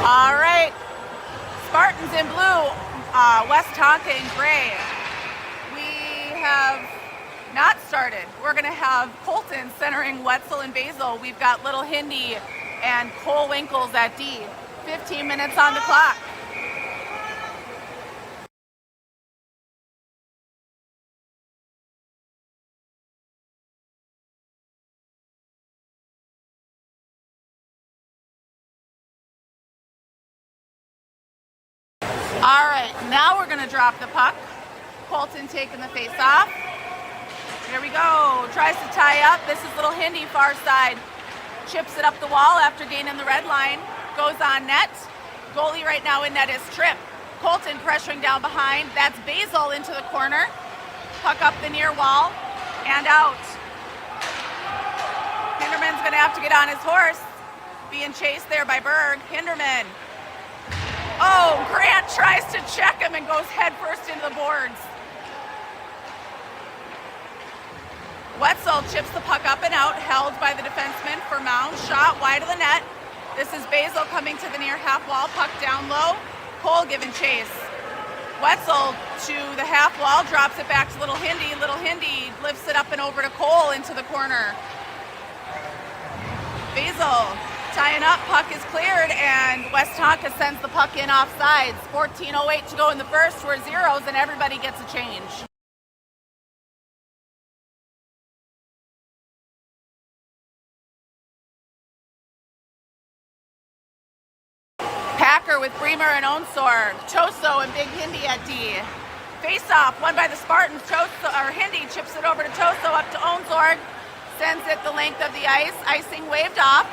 All right, Spartans in blue, Westonka in gray. We have not started. We're going to have Colton centering Wetzel and Basil. We've got Little Hindi and Cole Winkles at D. 15 minutes on the clock. All right, now we're gonna drop the puck. Colton taking the face off. Here we go, tries to tie up. This is Little Hindi, far side. Chips it up the wall after gaining the red line. Goes on net. Goalie right now in net is Tripp. Colton pressuring down behind. That's Basil into the corner. Puck up the near wall and out. Hinderman's gonna have to get on his horse. Being chased there by Berg. Hinderman. Oh, Grant tries to check him and goes headfirst into the boards. Wetzel chips the puck up and out, held by the defenseman for Mound. Shot wide of the net. This is Basil coming to the near half wall, puck down low. Cole giving chase. Wetzel to the half wall, drops it back to Little Hindi. Little Hindi lifts it up and over to Cole into the corner. Basil tying up, puck is cleared, and Westonka sends the puck in offsides. 14:08 to go in the first. We're zeros, and everybody gets a change. Packer with Bremer and Onsorg. Choso and Big Hindi at D. Face-off, won by the Spartans. Hindi chips it over to Choso, up to Onsorg. Sends it the length of the ice. Icing waved off.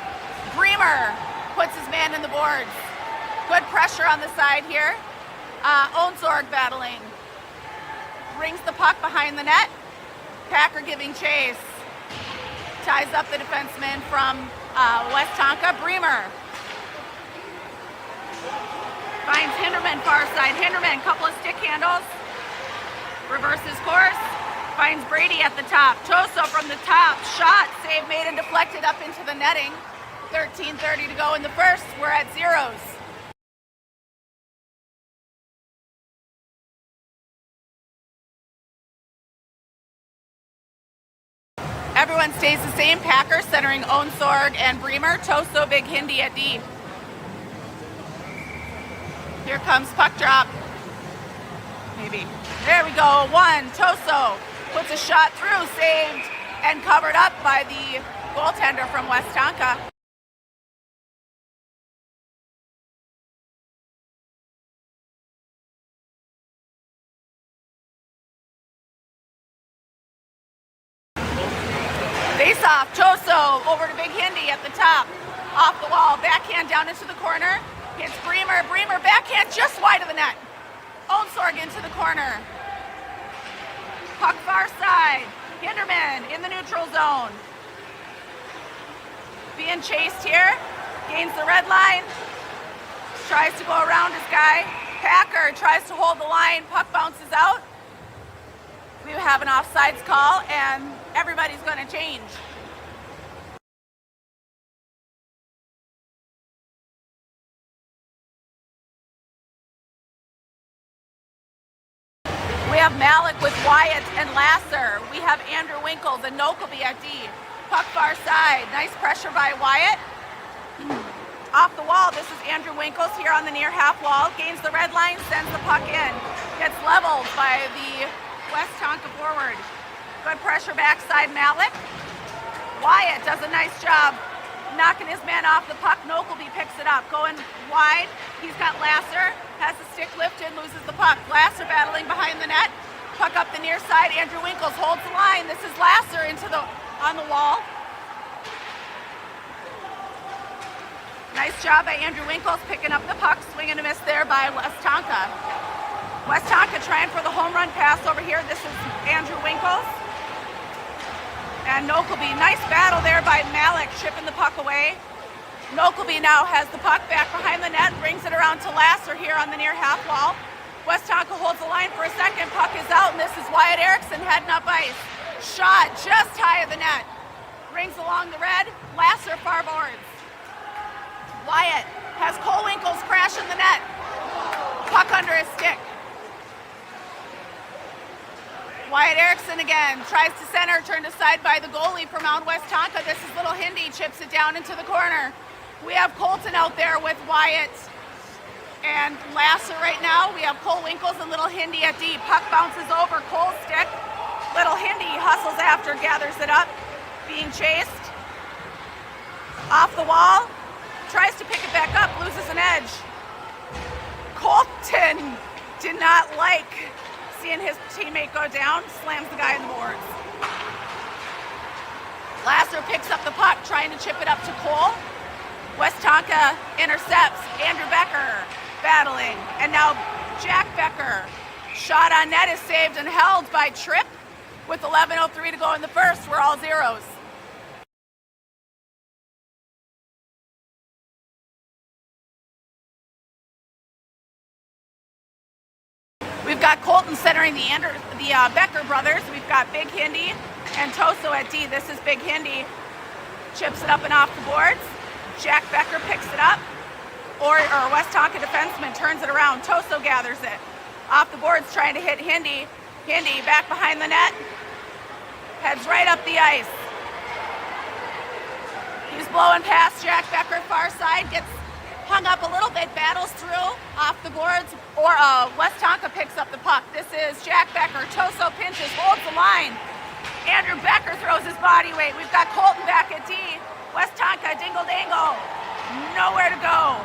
Bremer puts his man in the boards. Good pressure on the side here. Onsorg battling. Brings the puck behind the net. Packer giving chase. Ties up the defenseman from Westonka. Bremer finds Hinderman far side. Hinderman, couple of stick handles. Reverses course. Finds Brady at the top. Choso from the top. Shot, save made and deflected up into the netting. 13:30 to go in the first. We're at zeros. Everyone stays the same. Packer centering Onsorg and Bremer. Choso, Big Hindi at D. Here comes puck drop. Maybe. There we go. One. Choso puts a shot through, saved and covered up by the goaltender from Westonka. Face off. Choso over to Big Hindi at the top. Off the wall. Backhand down into the corner. Hits Bremer. Bremer backhand just wide of the net. Onsorg into the corner. Puck far side. Hinderman in the neutral zone. Being chased here. Gains the red line. Tries to go around his guy. Packer tries to hold the line. Puck bounces out. We have an offsides call and everybody's going to change. We have Malik with Wyatt and Lasser. We have Andrew Winkles and Nokelby at D. Puck far side. Nice pressure by Wyatt. Off the wall, this is Andrew Winkles here on the near half wall. Gains the red line, sends the puck in. Gets leveled by the Westonka forward. Good pressure backside Malik. Wyatt does a nice job knocking his man off the puck. Nokelby picks it up. Going wide. He's got Lasser. Has the stick lifted, loses the puck. Lasser battling behind the net. Puck up the near side. Andrew Winkles holds the line. This is Lasser on the wall. Nice job by Andrew Winkles picking up the puck. Swing and a miss there by Westonka. Westonka trying for the home run pass over here. This is Andrew Winkles. And Nokelby, nice battle there by Malik, chipping the puck away. Nokelby now has the puck back behind the net, brings it around to Lasser here on the near half wall. Westonka holds the line for a second, puck is out, and this is Wyatt Erickson heading up ice. Shot just high of the net. Rings along the red, Lasser far boards. Wyatt has Cole Winkles crash in the net. Puck under his stick. Wyatt Erickson again, tries to center, turned aside by the goalie for Mound Westonka. This is Little Hindi, chips it down into the corner. We have Colton out there with Wyatt and Lasser right now. We have Cole Winkles and Little Hindi at D. Puck bounces over Cole's stick. Little Hindi hustles after, gathers it up, being chased. Off the wall, tries to pick it back up, loses an edge. Colton did not like seeing his teammate go down, slams the guy in the boards. Lasser picks up the puck, trying to chip it up to Cole. Westonka intercepts. Andrew Becker battling, and now Jack Becker. Shot on net is saved and held by Tripp with 11:03 to go in the first. We're all zeros. We've got Colton centering the Becker brothers. We've got Big Hindi and Toso at D. This is Big Hindi. Chips it up and off the boards. Jack Becker picks it up. Or Westonka defenseman turns it around. Toso gathers it. Off the boards, trying to hit Hindi. Hindi back behind the net. Heads right up the ice. He's blowing past Jack Becker, far side. Gets hung up a little bit, battles through, off the boards, or Westonka picks up the puck. This is Jack Becker. Toso pinches, holds the line. Andrew Becker throws his body weight. We've got Colton back at D. Westonka, dingle dangle, nowhere to go.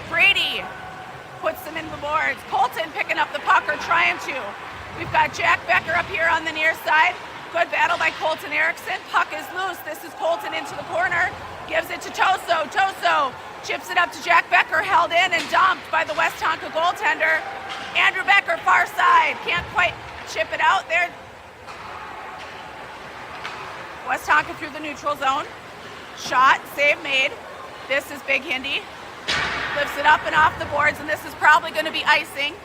Brady puts them in the boards. Colton picking up the puck, or trying to. We've got Jack Becker up here on the near side. Good battle by Colton Erickson. Puck is loose. This is Colton into the corner. Gives it to Toso. Toso chips it up to Jack Becker, held in and dumped by the Westonka goaltender. Andrew Becker, far side. Can't quite chip it out there. Westonka through the neutral zone. Shot, save made. This is Big Hindi. Lifts it up and off the boards, and this is probably going to be icing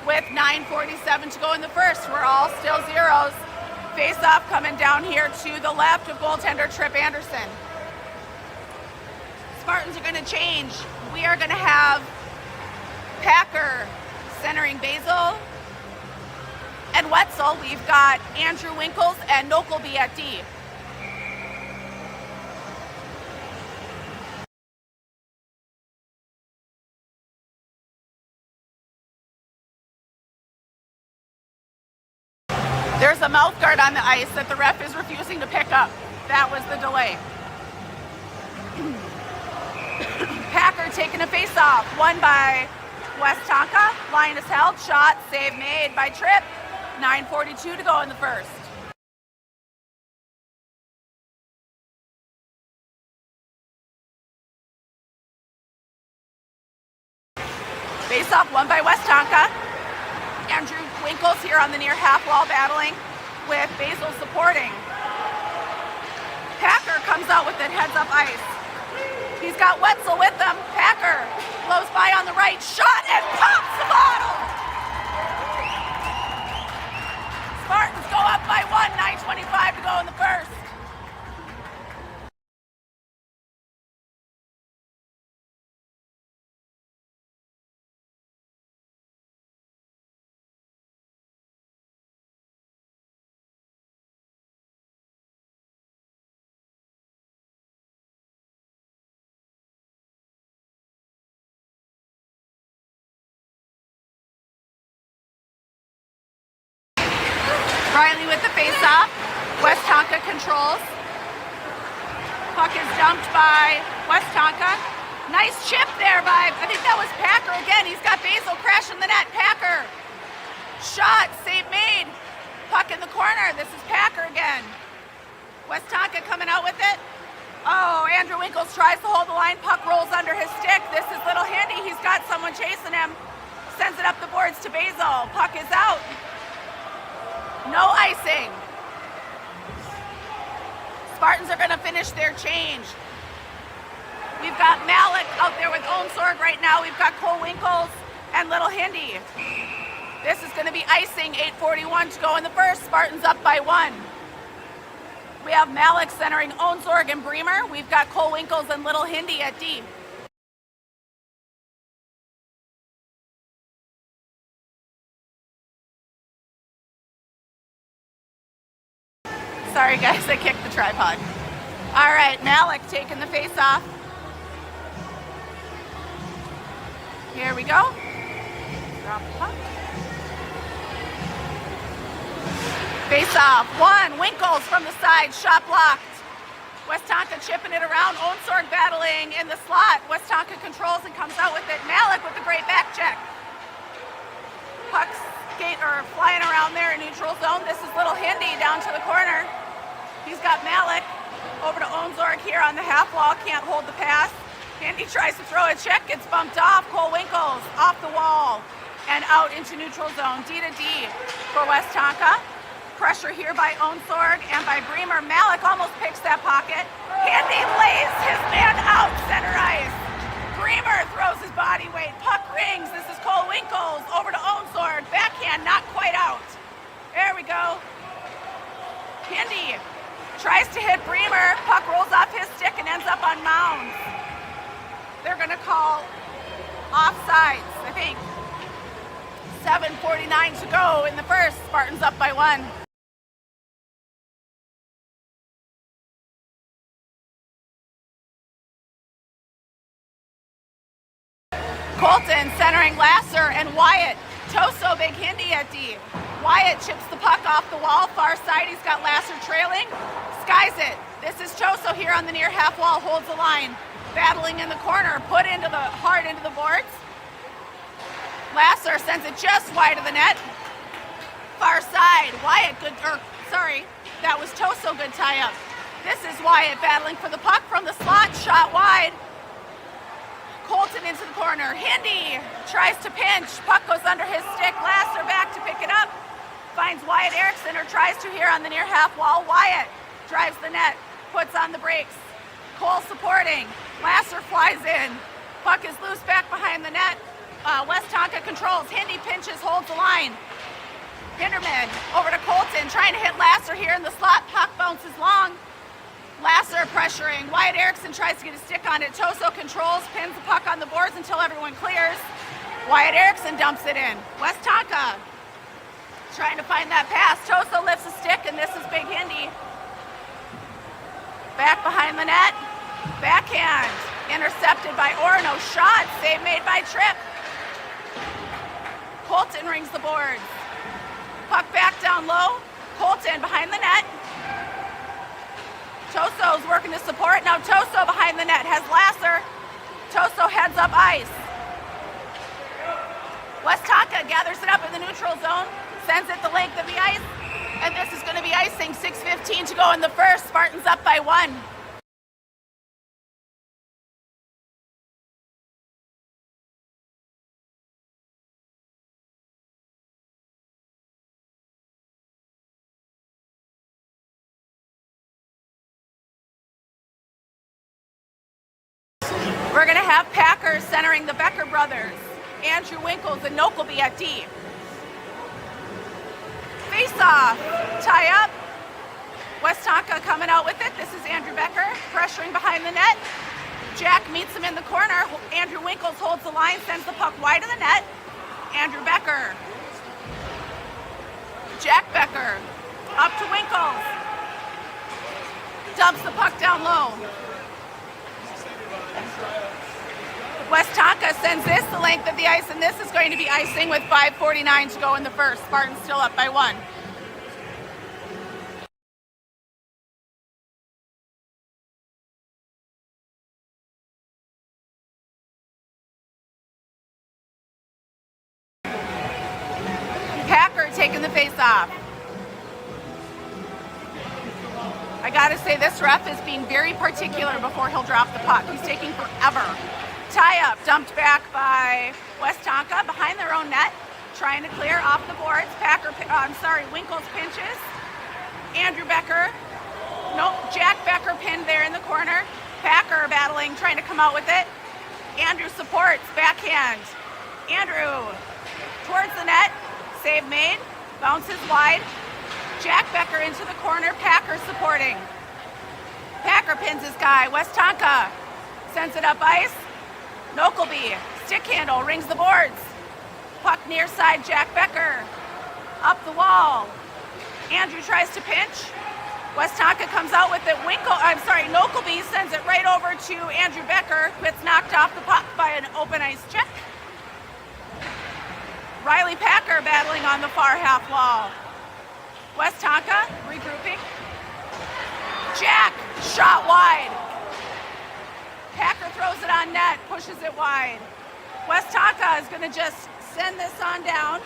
with 9:47 to go in the first. We're all still zeros. Face-off coming down here to the left of goaltender Tripp Anderson. Spartans are going to change. We are going to have Packer centering Basil and Wetzel. We've got Andrew Winkles and Nokelby at D. There's a mouth guard on the ice that the ref is refusing to pick up. That was the delay. Packer taking a face-off. Won by Westonka. Line is held. Shot, save made by Tripp. 9:42 to go in the first. Face-off won by Westonka. Andrew Winkles here on the near half wall battling with Basil supporting. Packer comes out with it, heads up ice. He's got Wetzel with him. Packer blows by on the right, shot and pops the bottle. Spartans go up by 1, 9:25 to go in the first. Riley with the face-off. Westonka controls. Puck is dumped by Westonka. Nice chip there by, I think that was Packer again. He's got Basil crashing the net. Packer. Shot, save made. Puck in the corner. This is Packer again. Westonka coming out with it. Oh, Andrew Winkles tries to hold the line. Puck rolls under his stick. This is Little Handy. He's got someone chasing him. Sends it up the boards to Basil. Puck is out. No icing. Spartans are going to finish their change. We've got Malik out there with Onsorg right now. We've got Cole Winkles and Little Hindi. This is going to be icing. 8:41 to go in the first. Spartans up by 1. We have Malik centering Onsorg and Bremer. We've got Cole Winkles and Little Hindi at D. Sorry guys, I kicked the tripod. All right, Malik taking the face off. Here we go. Drop the puck. Face off. One. Winkles from the side. Shot blocked. Westonka chipping it around. Onsorg battling in the slot. Westonka controls and comes out with it. Malik with the great back check. Puck's flying around there in neutral zone. This is Little Hindi down to the corner. He's got Malik over to Onsorg here on the half wall. Can't hold the pass. Hindi tries to throw a check. Gets bumped off. Cole Winkles off the wall and out into neutral zone. D to D for Westonka. Pressure here by Onsorg and by Bremer. Malik almost picks that pocket. Hindi lays his man out center ice. Bremer throws his body weight. Puck rings. This is Cole Winkles over to Onsorg. Backhand, not quite out. There we go. Hindi tries to hit Bremer. Puck rolls off his stick and ends up on Mound. They're going to call offsides, I think. 7:49 to go in the first. Spartans up by 1. Colton centering Lasser and Wyatt. Toso big Hindi at D. Wyatt chips the puck off the wall. Far side, he's got Lasser trailing. Skies it. This is Toso here on the near half wall. Holds the line. Battling in the corner. Put into the hard into the boards. Lasser sends it just wide of the net. Far side. Wyatt that was Toso good tie up. This is Wyatt battling for the puck from the slot. Shot wide. Colton into the corner. Hindi tries to pinch. Puck goes under his stick. Lasser back to pick it up. Finds Wyatt Erickson, or tries to here on the near half wall. Wyatt drives the net. Puts on the brakes. Cole supporting. Lasser flies in. Puck is loose back behind the net. Westonka controls. Hindi pinches, holds the line. Hinderman over to Colton, trying to hit Lasser here in the slot. Puck bounces long. Lasser pressuring. Wyatt Erickson tries to get a stick on it. Toso controls, pins the puck on the boards until everyone clears. Wyatt Erickson dumps it in. Westonka trying to find that pass. Toso lifts a stick, and this is big Hindi. Back behind the net. Backhand. Intercepted by Orono. Shot. Save made by Tripp. Colton rings the boards. Puck back down low. Colton behind the net. Toso's working to support. Now Toso behind the net has Lasser. Toso heads up ice. Westonka gathers it up in the neutral zone. Sends it the length of the ice. And this is going to be icing. 6:15 to go in the first. Spartans up by 1. We're going to have Packers centering the Becker brothers. Andrew Winkles and Nokelby at D. Face off. Tie up. Westonka coming out with it. This is Andrew Becker pressuring behind the net. Jack meets him in the corner. Andrew Winkles holds the line, sends the puck wide of the net. Andrew Becker. Jack Becker up to Winkles. Dumps the puck down low. Westonka sends this the length of the ice, and this is going to be icing with 5:49 to go in the first. Spartans still up by 1. Packer taking the face off. I gotta say, this ref is being very particular before he'll drop the puck. He's taking forever. Tie up, dumped back by Westonka behind their own net, trying to clear off the boards. Winkles pinches. Andrew Becker, Jack Becker pinned there in the corner. Packer battling, trying to come out with it. Andrew supports, backhand. Andrew towards the net, save made, bounces wide. Jack Becker into the corner, Packer supporting. Packer pins his guy. Westonka sends it up ice. Nokelby, stick handle, rings the boards. Puck near side, Jack Becker. Up the wall. Andrew tries to pinch. Westonka comes out with it. Nokelby sends it right over to Andrew Becker, who gets knocked off the puck by an open ice check. Riley Packer battling on the far half wall. Westonka regrouping. Jack, shot wide. Packer throws it on net, pushes it wide. Westonka is gonna just send this on down.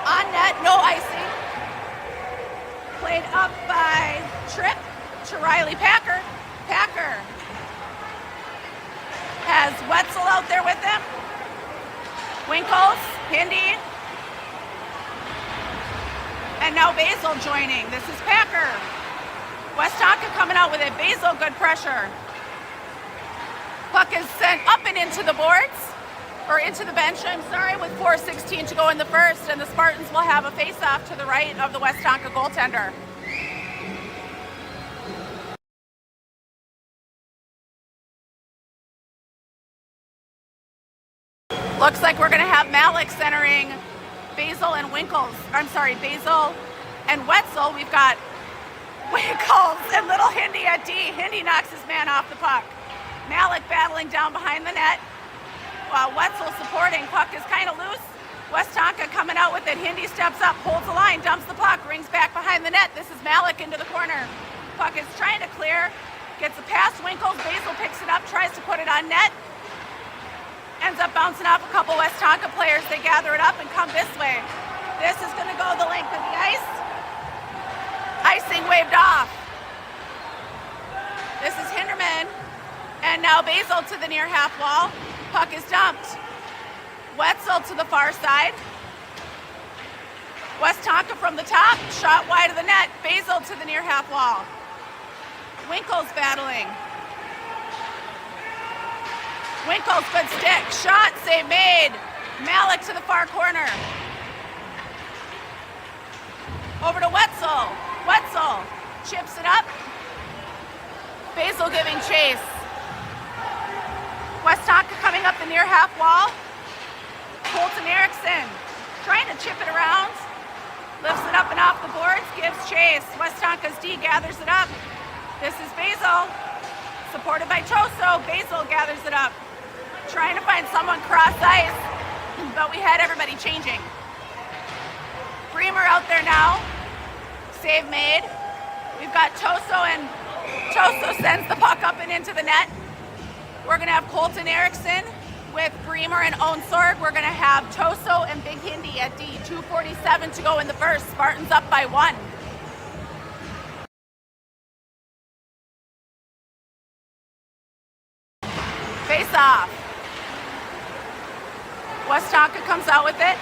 On net, no icing. Played up by Tripp to Riley Packer. Packer has Wetzel out there with him. Winkles, Hindi, and now Basil joining. This is Packer. Westonka coming out with it. Basil, good pressure. Puck is sent up and into the boards, or into the bench, I'm sorry, with 4:16 to go in the first, and the Spartans will have a face-off to the right of the Westonka goaltender. Looks like we're going to have Malik centering Basil and Basil and Wetzel. We've got Winkles and little Hindi at D. Hindi knocks his man off the puck. Malik battling down behind the net while Wetzel supporting. Puck is kind of loose. Westonka coming out with it. Hindi steps up, holds the line, dumps the puck, rings back behind the net. This is Malik into the corner. Puck is trying to clear, gets a pass. Winkles, Basil picks it up, tries to put it on net. Ends up bouncing off a couple Westonka players. They gather it up and come this way. This is going to go the length of the ice. Icing waved off. This is Hinderman. And now Basil to the near half wall. Puck is dumped. Wetzel to the far side. Westonka from the top. Shot wide of the net. Basil to the near half wall. Winkles battling. Winkles, good stick. Shot, save made. Malik to the far corner. Over to Wetzel. Wetzel chips it up. Basil giving chase. Westonka coming up the near half wall. Colton Erickson trying to chip it around. Lifts it up and off the boards, gives chase. Westonka's D gathers it up. This is Basil. Supported by Toso. Basil gathers it up. Trying to find someone cross ice, but we had everybody changing. Bremer out there now. Save made. We've got Toso, and Toso sends the puck up and into the net. We're going to have Colton Erickson with Bremer and Onsorg. We're going to have Toso and Big Hindi at D. 2:47 to go in the first. Spartans up by 1. Face off. Westonka comes out with it.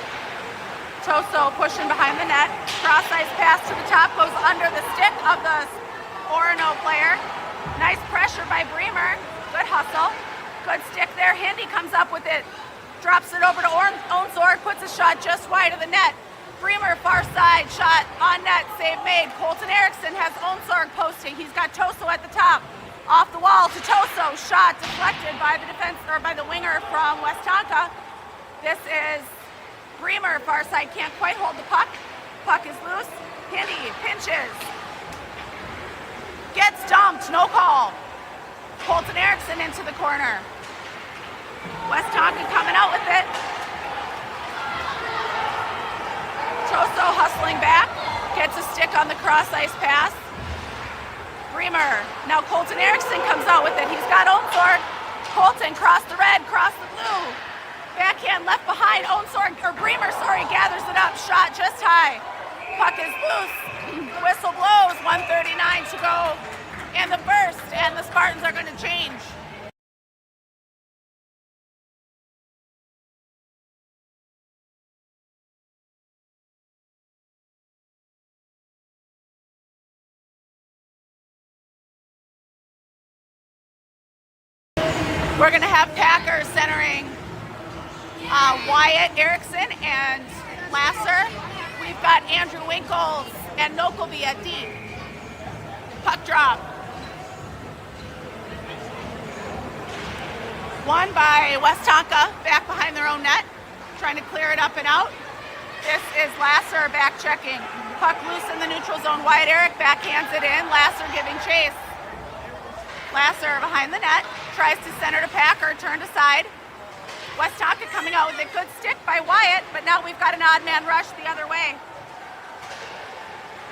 Toso pushing behind the net. Cross ice pass to the top, goes under the stick of the Orono player. Nice pressure by Bremer. Good hustle. Good stick there. Hindi comes up with it. Drops it over to Onsorg, puts a shot just wide of the net. Bremer far side, shot on net, save made. Colton Erickson has Onsorg posting. He's got Toso at the top. Off the wall to Toso. Shot deflected by the by the winger from Westonka. This is Bremer, far side, can't quite hold the puck. Puck is loose. Hindi pinches. Gets dumped, no call. Colton Erickson into the corner. Westonka coming out with it. Toso hustling back. Gets a stick on the cross ice pass. Bremer. Now Colton Erickson comes out with it. He's got Onsorg. Colton cross the red, cross the blue. Backhand left behind. Bremer gathers it up. Shot just high. Puck is loose. Whistle blows. 1:39 to go in the first, and the Spartans are going to change. We're going to have Packer centering Wyatt, Erickson, and Lasser. We've got Andrew Winkles and Nokelby at D. Puck drop. Won by Westonka, back behind their own net, trying to clear it up and out. This is Lasser back checking. Puck loose in the neutral zone. Wyatt Eric backhands it in. Lasser giving chase. Lasser behind the net, tries to center to Packer, turned aside. Westonka coming out with a good stick by Wyatt, but now we've got an odd man rush the other way.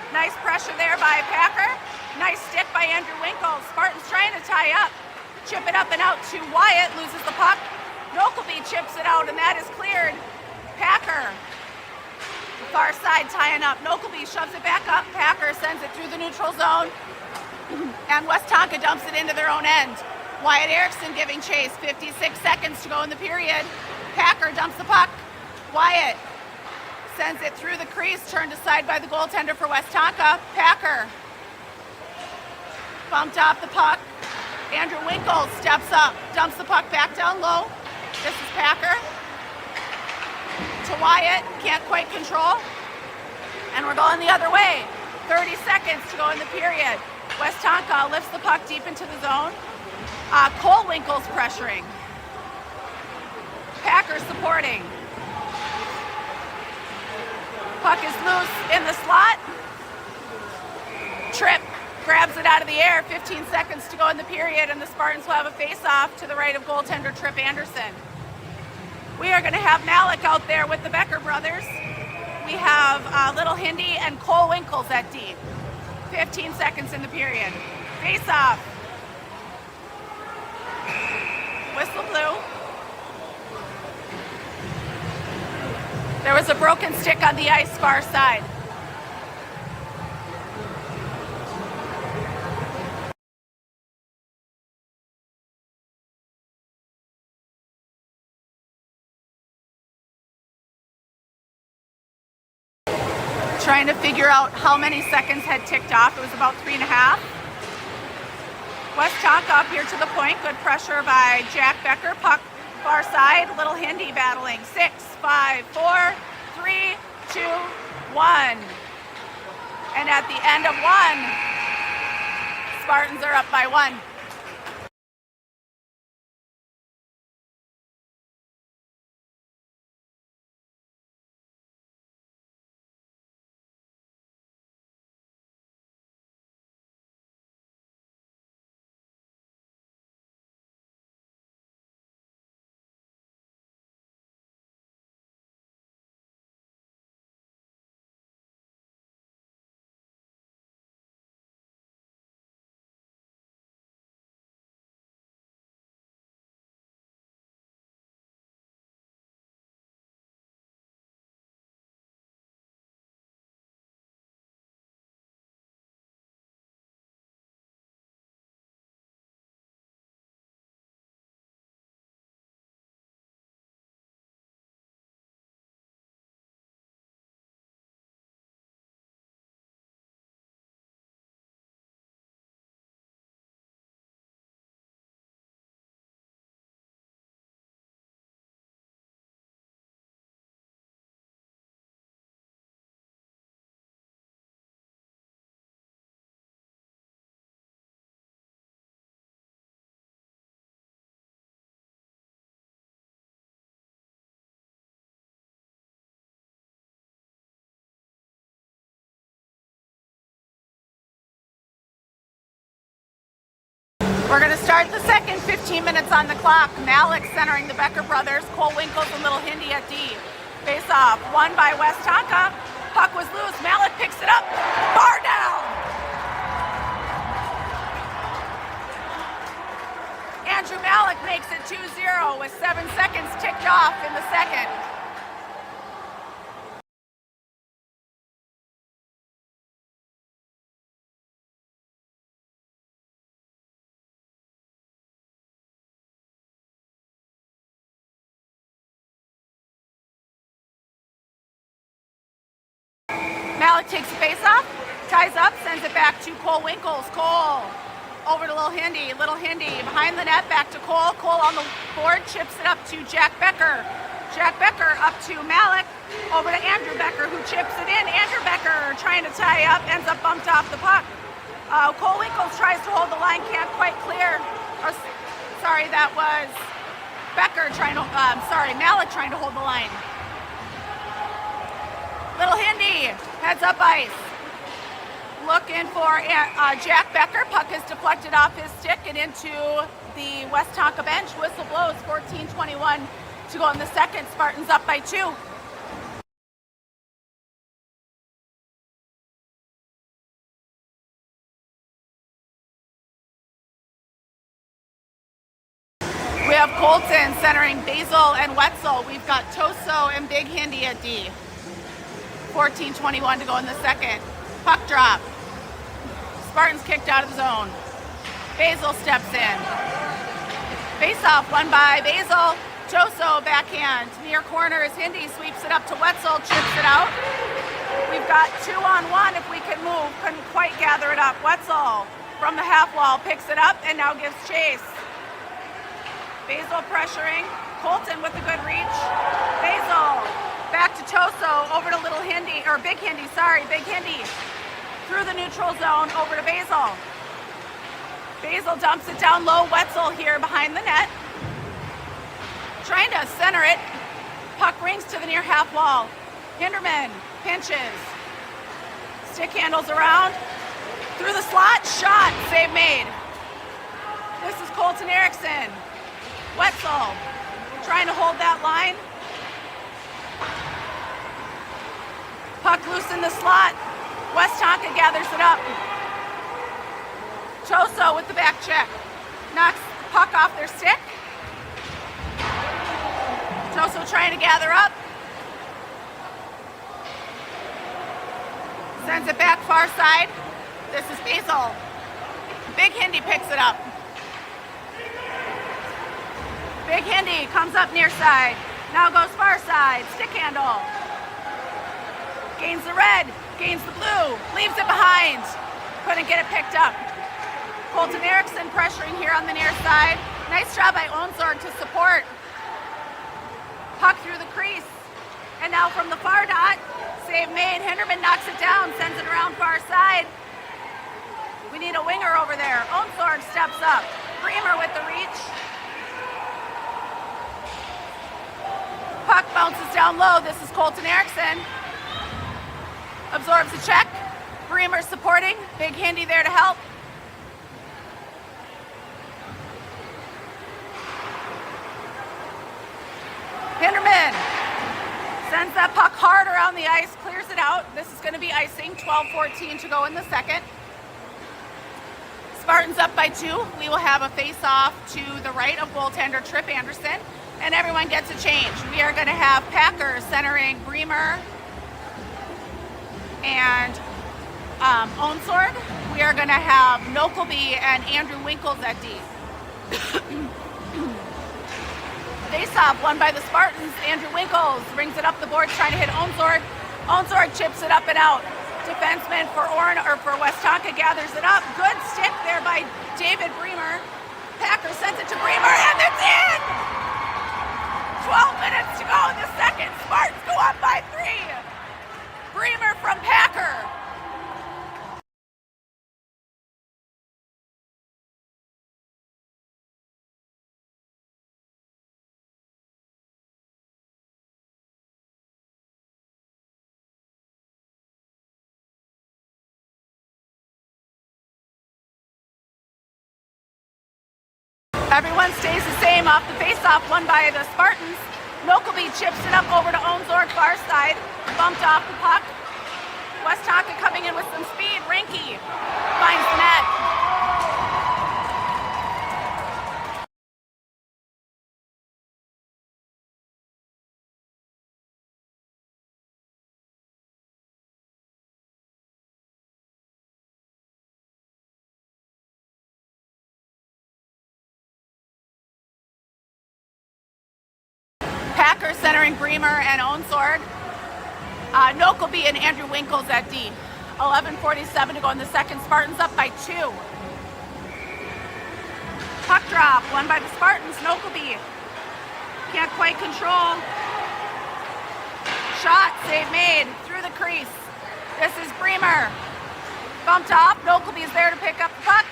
Nice pressure there by Packer. Nice stick by Andrew Winkles. Spartans trying to tie up. Chip it up and out to Wyatt, loses the puck. Nokelby chips it out, and that is cleared. Packer, far side tying up. Nokelby shoves it back up. Packer sends it through the neutral zone, and Westonka dumps it into their own end. Wyatt Erickson giving chase. 56 seconds to go in the period. Packer dumps the puck. Wyatt sends it through the crease, turned aside by the goaltender for Westonka. Packer bumped off the puck. Andrew Winkles steps up, dumps the puck back down low. This is Packer to Wyatt, can't quite control. And we're going the other way. 30 seconds to go in the period. Westonka lifts the puck deep into the zone. Cole Winkles pressuring. Packer supporting. Puck is loose in the slot. Tripp grabs it out of the air. 15 seconds to go in the period, and the Spartans will have a face-off to the right of goaltender Tripp Anderson. We are going to have Malik out there with the Becker brothers. We have Little Hindi and Cole Winkles at D. 15 seconds in the period. Face-off. Whistle blew. There was a broken stick on the ice far side. Trying to figure out how many seconds had ticked off. It was about 3.5. Westonka up here to the point. Good pressure by Jack Becker. Puck far side. Little Hindi battling. 6, 5, 4, 3, 2, 1. And at the end of 1, Spartans are up by 1. We're going to start the second. 15 minutes on the clock. Malik centering the Becker brothers. Cole Winkles and Little Hindi at D. Face off. Won by Westonka. Puck was loose. Malik picks it up. Bar down. Andrew Malik makes it 2-0 with 7 seconds ticked off in the second. Malik takes a face-off, ties up, sends it back to Cole Winkles. Cole over to Little Hindi. Little Hindi behind the net, back to Cole. Cole on the board, chips it up to Jack Becker. Jack Becker up to Malik, over to Andrew Becker, who chips it in. Andrew Becker trying to tie up, ends up bumped off the puck. Cole Winkles tries to hold the line, can't quite clear. Sorry, that was Becker trying to, Malik trying to hold the line. Little Hindi heads up ice. Looking for Jack Becker. Puck is deflected off his stick and into the Westonka bench. Whistle blows, 14:21 to go in the second. Spartans up by 2. We have Colton centering Basil and Wetzel. We've got Toso and Big Hindi at D. 14:21 to go in the second. Puck drop. Spartans kicked out of the zone. Basil steps in. Face-off won by Basil. Toso backhand. Near corner is Hindi. Sweeps it up to Wetzel. Chips it out. We've got 2-on-1 if we can move. Couldn't quite gather it up. Wetzel from the half wall picks it up and now gives chase. Basil pressuring. Colton with a good reach. Basil back to Toso. Over to Little Hindi, or Big Hindi, sorry. Big Hindi. Through the neutral zone, over to Basil. Basil dumps it down low. Wetzel here behind the net. Trying to center it. Puck rings to the near half wall. Hinderman pinches. Stick handles around. Through the slot, shot, save made. This is Colton Erickson. Wetzel trying to hold that line. Puck loose in the slot. Westonka gathers it up. Toso with the back check. Knocks the puck off their stick. Toso trying to gather up. Sends it back far side. This is Basil. Big Hindi picks it up. Big Hindi comes up near side. Now goes far side. Stick handle. Gains the red. Gains the blue. Leaves it behind. Couldn't get it picked up. Colton Erickson pressuring here on the near side. Nice job by Onsorg to support. Puck through the crease. And now from the far dot. Save made. Hinderman knocks it down. Sends it around far side. We need a winger over there. Onsorg steps up. Bremer with the reach. Puck bounces down low. This is Colton Erickson. Absorbs the check. Bremer supporting. Big Hindi there to help. Hinderman sends that puck hard around the ice, clears it out. This is going to be icing. 12:14 to go in the second. Spartans up by 2. We will have a face-off to the right of goaltender Trip Anderson, and everyone gets a change. We are going to have Packers centering Bremer and Onsorg. We are going to have Nokelby and Andrew Winkles at D. Face-off won by the Spartans. Andrew Winkles brings it up the boards trying to hit Onsorg. Onsorg chips it up and out. Defenseman for Westonka gathers it up. Good stick there by David Bremer. Packer sends it to Bremer and it's in! 12 minutes to go in the second. Spartans go up by 3. Bremer from Packer. Everyone stays the same off the face-off, won by the Spartans. Nokelby chips it up over to Onsorg, far side. Bumped off the puck. Westonka coming in with some speed. Rinky finds the net. Packer centering Bremer and Onsorg. Nokelby and Andrew Winkles at D. 11:47 to go in the second. Spartans up by 2. Puck drop, won by the Spartans. Nokelby can't quite control. Shot, save made, through the crease. This is Bremer. Bumped off, Nokelby is there to pick up the puck.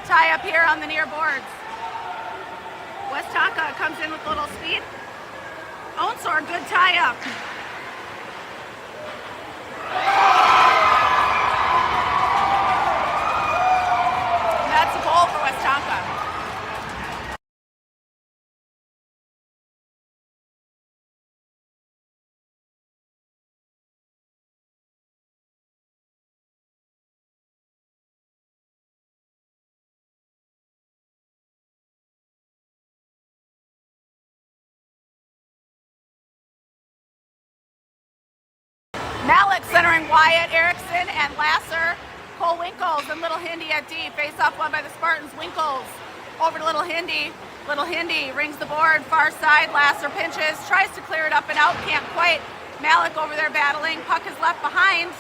Tie up here on the near boards. Westonka comes in with a little speed. Onsor, good tie up. And that's a goal for Westonka. Malik centering Wyatt, Erickson, and Lasser. Cole Winkles and Little Hindi at D. Face off won by the Spartans. Winkles over to Little Hindi. Little Hindi rings the board, far side. Lasser pinches, tries to clear it up and out, can't quite. Malik over there battling. Puck is left behind.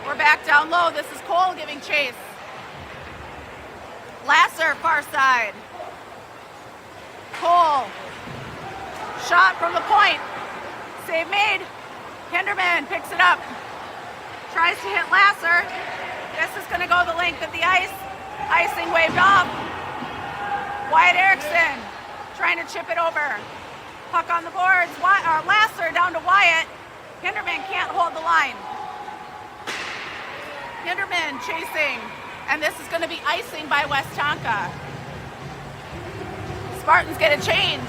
We're back down low. This is Cole giving chase. Lasser, far side. Cole. Shot from the point. Save made. Hinderman picks it up. Tries to hit Lasser. This is going to go the length of the ice. Icing waved off. Wyatt Erickson trying to chip it over. Puck on the boards. Lasser down to Wyatt. Hinderman can't hold the line. Hinderman chasing. And this is going to be icing by Westonka. Spartans get a change.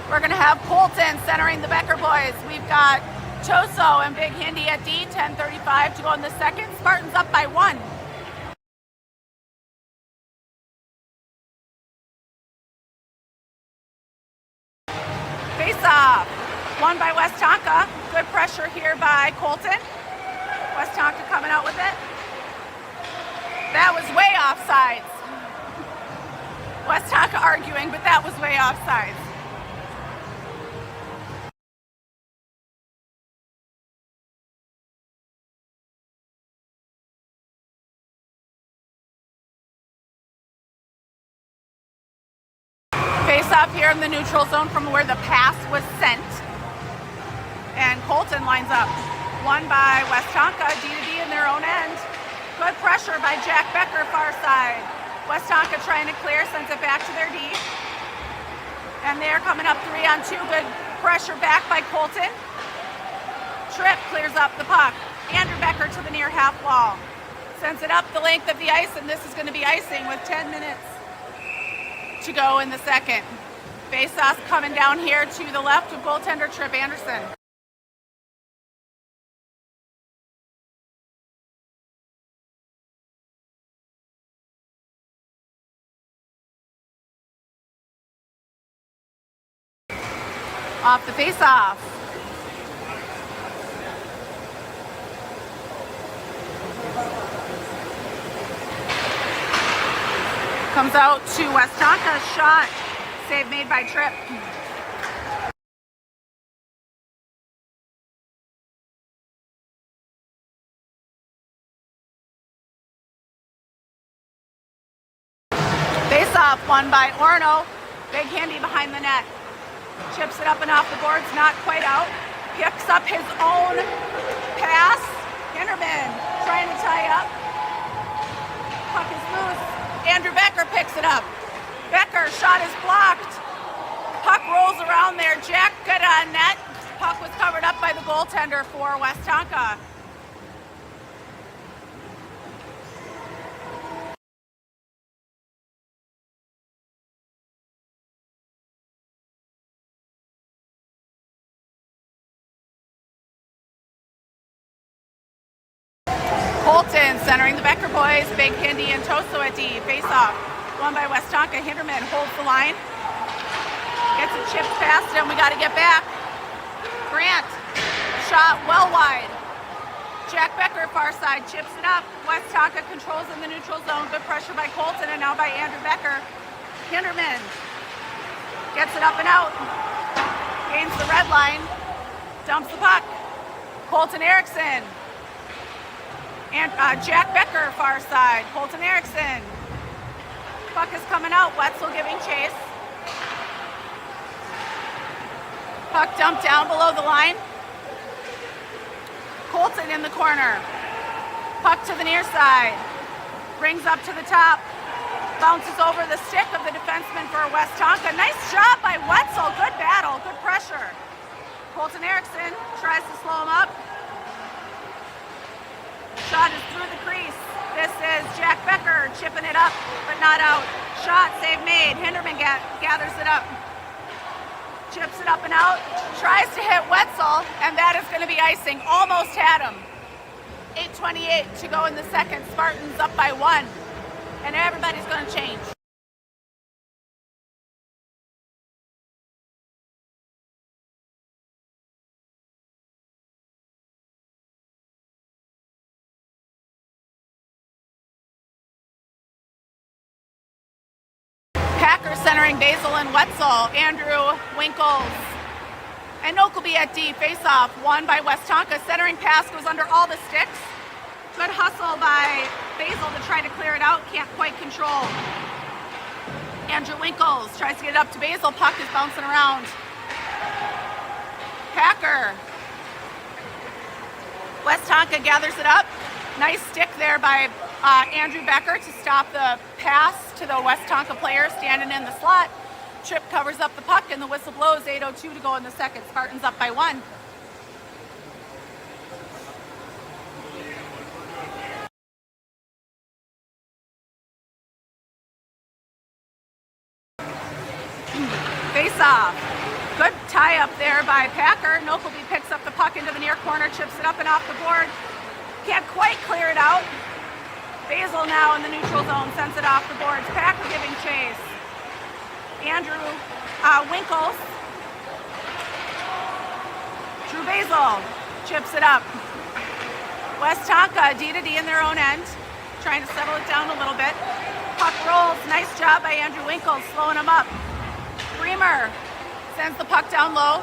We're going to have Colton centering the Becker boys. We've got Toso and Big Hindi at D, 10:35 to go in the second. Spartans up by 1. Face off. Won by Westonka. Good pressure here by Colton. Westonka coming out with it. That was way offsides. Westonka arguing, but that was way offsides. Face off here in the neutral zone from where the pass was sent. And Colton lines up. Won by Westonka, D-to-D in their own end. Good pressure by Jack Becker, far side. Westonka trying to clear, sends it back to their D. And they're coming up 3-on-2. Good pressure back by Colton. Tripp clears up the puck. Andrew Becker to the near half wall. Sends it up the length of the ice, and this is going to be icing with 10 minutes to go in the second. Face-off coming down here to the left of goaltender Tripp Anderson. Off the face-off. Comes out to Westonka, shot. Save made by Tripp. Face-off won by Orno. Big Hindi behind the net. Chips it up and off the boards, not quite out. Picks up his own pass. Hinderman trying to tie up. Puck is loose. Andrew Becker picks it up. Becker shot is blocked. Puck rolls around there. Jack good on net. Puck was covered up by the goaltender for Westonka. Colton centering the Becker boys. Big Hindi and Toso at D. Face off. Won by Westonka. Hinderman holds the line. Gets it chipped past him. We got to get back. Grant. Shot well wide. Jack Becker far side. Chips it up. Westonka controls in the neutral zone. Good pressure by Colton and now by Andrew Becker. Hinderman. Gets it up and out. Gains the red line. Dumps the puck. Colton Erickson. And Jack Becker, far side. Colton Erickson. Puck is coming out. Wetzel giving chase. Puck dumped down below the line. Colton in the corner. Puck to the near side. Brings up to the top. Bounces over the stick of the defenseman for Westonka. Nice job by Wetzel. Good battle, good pressure. Colton Erickson tries to slow him up. Shot is through the crease. This is Jack Becker chipping it up, but not out. Shot, save made. Hinderman gathers it up. Chips it up and out. Tries to hit Wetzel, and that is going to be icing. Almost had him. 8:28 to go in the second. Spartans up by 1. And everybody's going to change. Packer centering Basil and Wetzel. Andrew Winkles and Oakleby at D. Face-off won by Westonka. Centering pass goes under all the sticks. Good hustle by Basil to try to clear it out. Can't quite control. Andrew Winkles tries to get it up to Basil. Puck is bouncing around. Packer. Westonka gathers it up. Nice stick there by Andrew Becker to stop the pass to the Westonka player standing in the slot. Tripp covers up the puck and the whistle blows. 8:02 to go in the second. Spartans up by 1. Face-off. Good tie-up there by Packer. Oakleby picks up the puck into the near corner, chips it up and off the board. Can't quite clear it out. Basil now in the neutral zone sends it off the boards. Packer giving chase. Andrew Winkles. Drew Basil chips it up. Westonka D-to-D in their own end, trying to settle it down a little bit. Puck rolls. Nice job by Andrew Winkles slowing him up. Bremer sends the puck down low.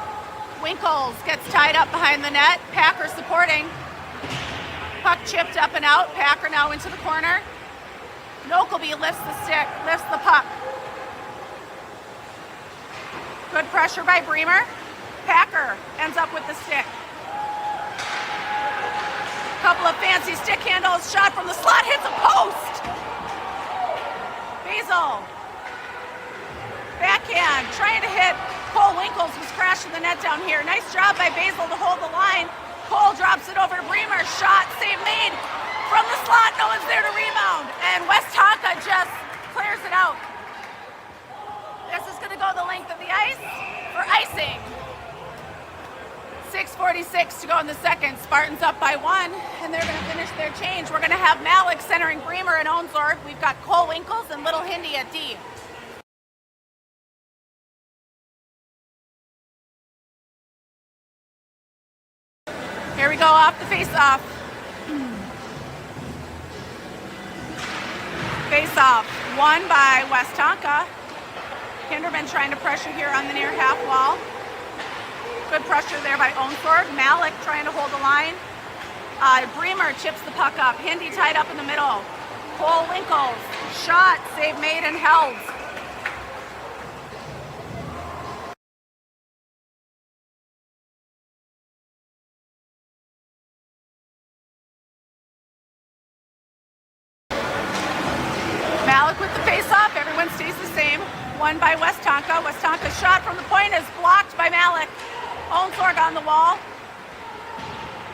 Winkles gets tied up behind the net. Packer supporting. Puck chipped up and out. Packer now into the corner. Oakleby lifts the stick, lifts the puck. Good pressure by Bremer. Packer ends up with the stick. Couple of fancy stick handles. Shot from the slot, hits a post. Basil. Backhand, trying to hit Cole Winkles, who's crashing the net down here. Nice job by Basil to hold the line. Cole drops it over to Bremer. Shot, save made from the slot. No one's there to rebound. And Westonka just clears it out. This is going to go the length of the ice for icing. 6:46 to go in the second. Spartans up by 1, and they're going to finish their change. We're going to have Malik centering Bremer and Onsorg. We've got Cole Winkles and Little Hindi at D. Here we go off the face-off. Face-off won by Westonka. Hinderman trying to pressure here on the near half wall. Good pressure there by Onsorg. Malik trying to hold the line. Bremer chips the puck up. Hindi tied up in the middle. Cole Winkles. Shot, save made and held. Malik with the face-off. Everyone stays the same. Won by Westonka. Westonka's shot from the point is blocked by Malik. Onsorg on the wall.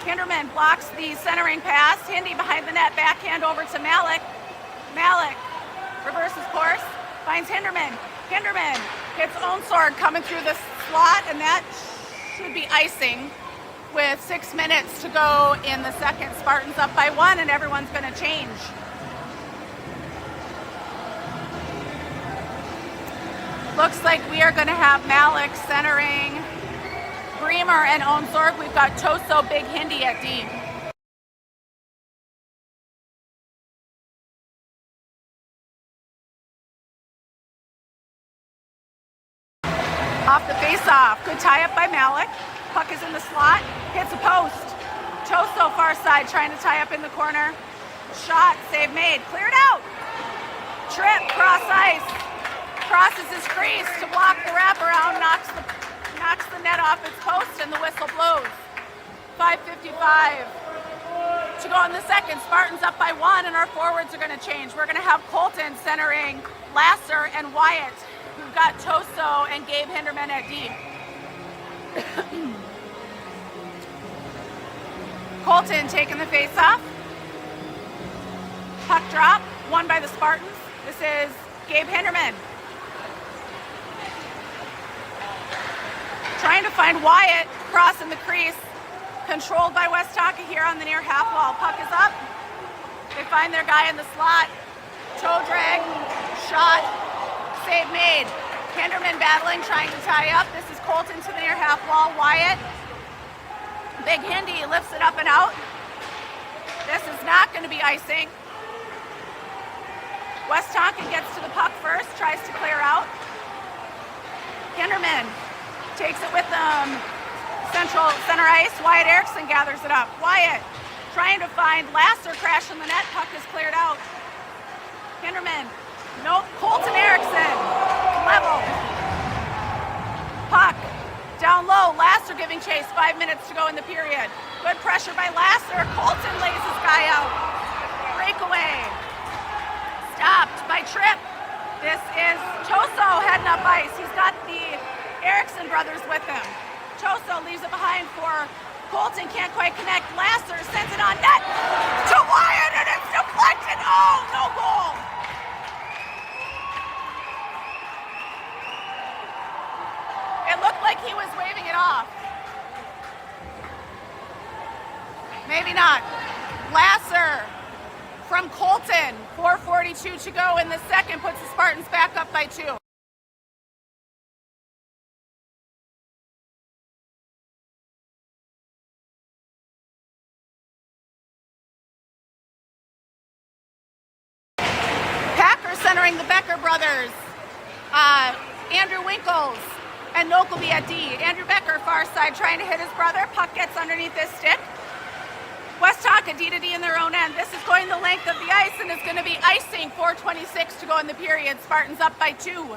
Hinderman blocks the centering pass. Hindi behind the net. Backhand over to Malik. Malik reverses course. Finds Hinderman. Hinderman hits Onsorg coming through the slot, and that should be icing with 6 minutes to go in the second. Spartans up by 1, and everyone's going to change. Looks like we are going to have Malik centering Bremer and Onsorg. We've got Toso, Big Hindi at D. Off the face-off. Good tie-up by Malik. Puck is in the slot. Hits a post. Toso far side trying to tie up in the corner. Shot, save made. Cleared out. Tripp, cross ice. Crosses his crease to block the wraparound, knocks the net off its post, and the whistle blows. 5:55 to go in the second. Spartans up by 1, and our forwards are going to change. We're going to have Colton centering Lasser and Wyatt. We've got Toso and Gabe Hinderman at D. Colton taking the face off. Puck drop, won by the Spartans. This is Gabe Hinderman. Trying to find Wyatt, crossing the crease. Controlled by Westonka here on the near half wall. Puck is up. They find their guy in the slot. Toe drag, shot, save made. Hinderman battling, trying to tie up. This is Colton to the near half wall. Wyatt. Big Hindy lifts it up and out. This is not going to be icing. Westonka gets to the puck first, tries to clear out. Hinderman takes it with them. Center ice. Wyatt Erickson gathers it up. Wyatt trying to find Lasser, crashing the net. Puck is cleared out. Hinderman. Nope. Colton Erickson. Level. Puck down low. Lasser giving chase. 5 minutes to go in the period. Good pressure by Lasser. Colton lays his guy out. Breakaway. Stopped by Tripp. This is Toso heading up ice. He's got the Erickson brothers with him. Toso leaves it behind for Colton. Can't quite connect. Lasser sends it on net to Wyatt, and it's deflected. Oh, no goal. It looked like he was waving it off. Maybe not. Lasser from Colton. 4:42 to go in the second. Puts the Spartans back up by 2. Centering the Becker brothers, Andrew Winkles and Nokelby at D. Andrew Becker, far side, trying to hit his brother. Puck gets underneath his stick. Westonka D to D in their own end. This is going the length of the ice, and it's going to be icing. 4:26 to go in the period. Spartans up by 2.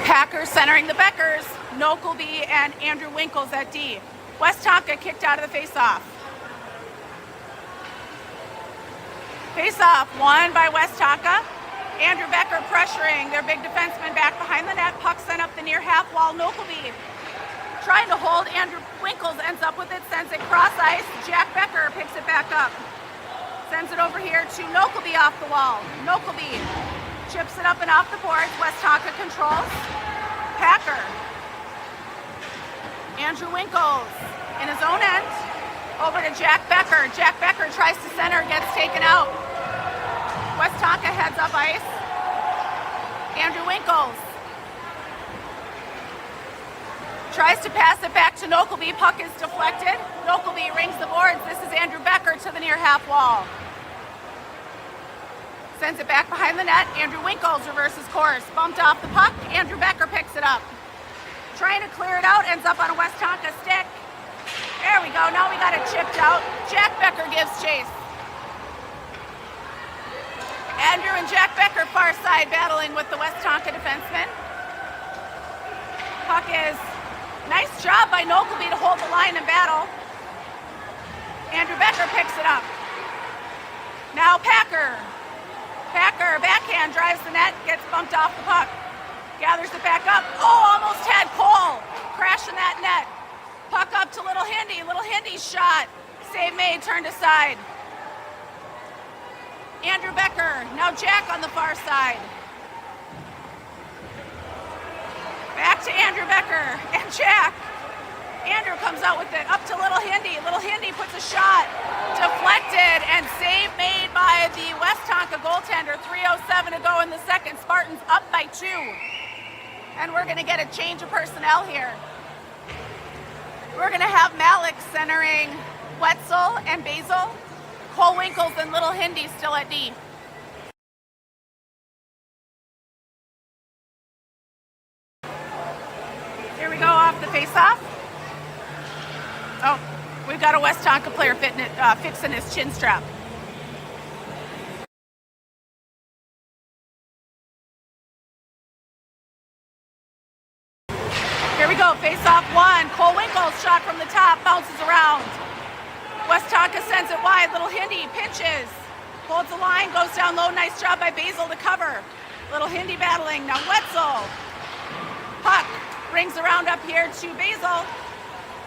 Packers centering the Beckers, Nokelby and Andrew Winkles at D. Westonka kicked out of the face-off. Face-off won by Westonka. Andrew Becker pressuring their big defenseman back behind the net. Puck sent up the near half wall. Nokelby trying to hold. Andrew Winkles ends up with it, sends it cross ice. Jack Becker picks it back up. Sends it over here to Nokelby off the wall. Nokelby chips it up and off the boards. Westonka controls. Packer. Andrew Winkles in his own end. Over to Jack Becker. Jack Becker tries to center, gets taken out. Westonka heads up ice. Andrew Winkles tries to pass it back to Nokelby. Puck is deflected. Nokelby rings the boards. This is Andrew Becker to the near half wall. Sends it back behind the net. Andrew Winkles reverses course. Bumped off the puck. Andrew Becker picks it up. Trying to clear it out. Ends up on a Westonka stick. There we go. Now we got it chipped out. Jack Becker gives chase. Andrew and Jack Becker far side battling with the Westonka defenseman. Puck is nice job by Nokelby to hold the line and battle. Andrew Becker picks it up. Now Packer. Packer, backhand, drives the net, gets bumped off the puck. Gathers it back up. Oh, almost had Cole crashing that net. Puck up to Little Hindy. Little Hindy's shot. Save made, turned aside. Andrew Becker, now Jack on the far side. Back to Andrew Becker and Jack. Andrew comes out with it, up to Little Hindy. Little Hindy puts a shot, deflected, and save made by the Westonka goaltender. 3:07 to go in the second. Spartans up by 2. And we're going to get a change of personnel here. We're going to have Malik centering Wetzel and Basil. Cole Winkles and Little Hindy still at D. Here we go off the face-off. Oh, we've got got a Westonka player fixing his chin strap. Here we go, face off one. Cole Winkles shot from the top, bounces around. Westonka sends it wide, little Hindi, pinches. Holds the line, goes down low, nice job by Basil to cover. Little Hindi battling, now Wetzel. Puck brings around up here to Basil.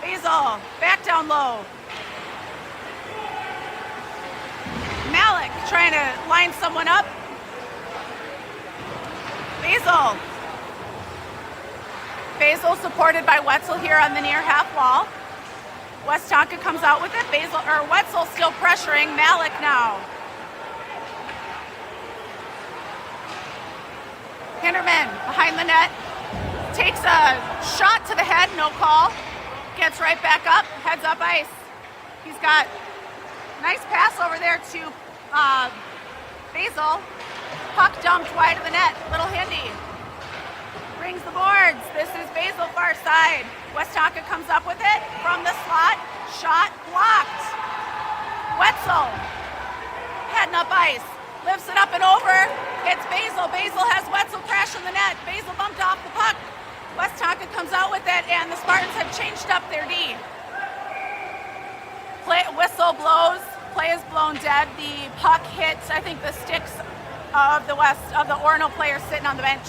Basil, back down low. Malik trying to line someone up. Basil. Basil supported by Wetzel here on the near half wall. Westonka comes out with it. Wetzel still pressuring Malik now. Hinderman behind the net. Takes a shot to the head, no call. Gets right back up, heads up ice. He's got a nice pass over there to Basil. Puck dumped wide of the net, little Hindi. Brings the boards. This is Basil far side. Westonka comes up with it from the slot. Shot blocked. Wetzel heading up ice. Lifts it up and over. It's Basil. Basil has Wetzel crash in the net. Basil bumped off the puck. Westonka comes out with it, and the Spartans have changed up their D. Whistle blows. Play is blown dead. The puck hits, I think, the sticks of the Orono player sitting on the bench.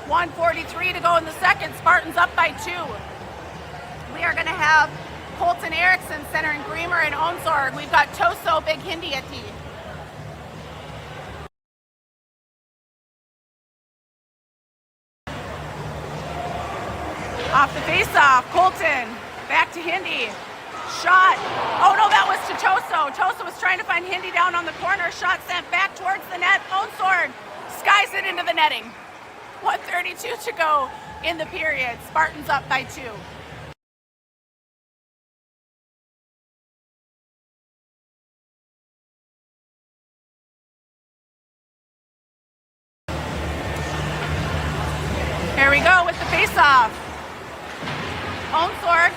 1:43 to go in the second. Spartans up by 2. We are going to have Colton Erickson centering Bremer and Onsorg. We've got Toso, Big Hindi at D. Off the face-off, Colton, back to Hindi. Shot. Oh no, that was to Toso. Toso was trying to find Hindi down on the corner. Shot sent back towards the net. Onsorg skies it into the netting. 1:32 to go in the period. Spartans up by 2. Here we go with the face-off. Onsorg,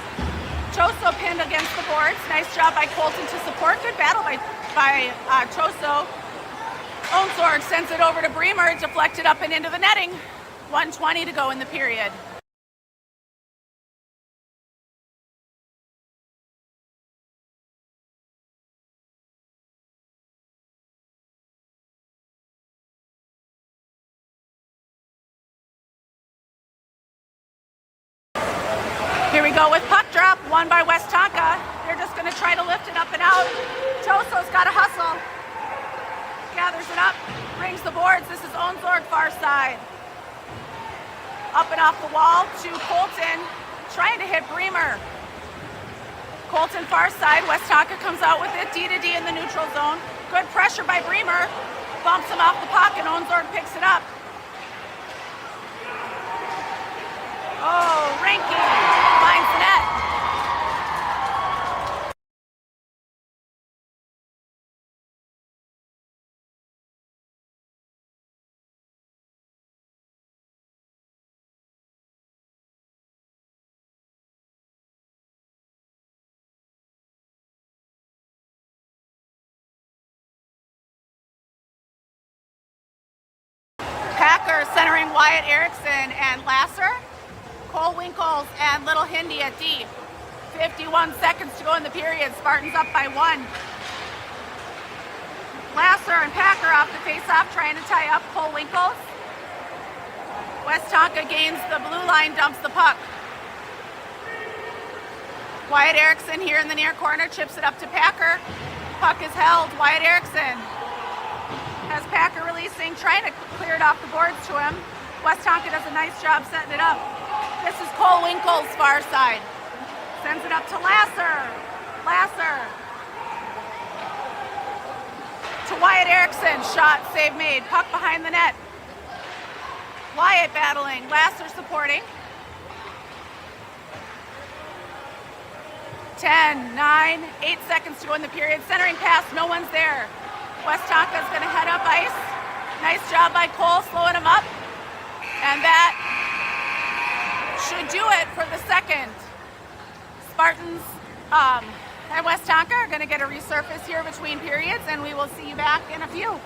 Toso pinned against the boards. Nice job by Colton to support. Good battle by Toso. Onsorg sends it over to Bremer, deflected up and into the netting. 1:20 to go in the period. Here we go with puck drop, won by Westonka. They're just going to try to lift it up and out. Toso's got to hustle. Gathers it up, brings the boards. This is Onsorg far side. Up and off the wall to Colton, trying to hit Bremer. Colton far side, Westonka comes out with it, D to D in the neutral zone. Good pressure by Bremer, bumps him off the puck and Onsorg picks it up. Oh, Ranky finds the net. Packer centering Wyatt Erickson and Lasser. Cole Winkles and Little Hindi at D. 51 seconds to go in the period. Spartans up by 1. Lasser and Packer off the face-off, trying to tie up Cole Winkles. Westonka gains the blue line, dumps the puck. Wyatt Erickson here in the near corner, chips it up to Packer. Puck is held. Wyatt Erickson has Packer releasing, trying to clear it off the boards to him. Westonka does a nice job setting it up. This is Cole Winkles far side. Sends it up to Lasser. Lasser. To Wyatt Erickson. Shot, save made. Puck behind the net. Wyatt battling. Lasser supporting. 10, 9, 8 seconds to go in the period. Centering pass, no one's there. Westonka's going to head up ice. Nice job by Cole slowing him up. And that should do it for the second. Spartans and Westonka are going to get a resurface here between periods, and we will see you back in a few.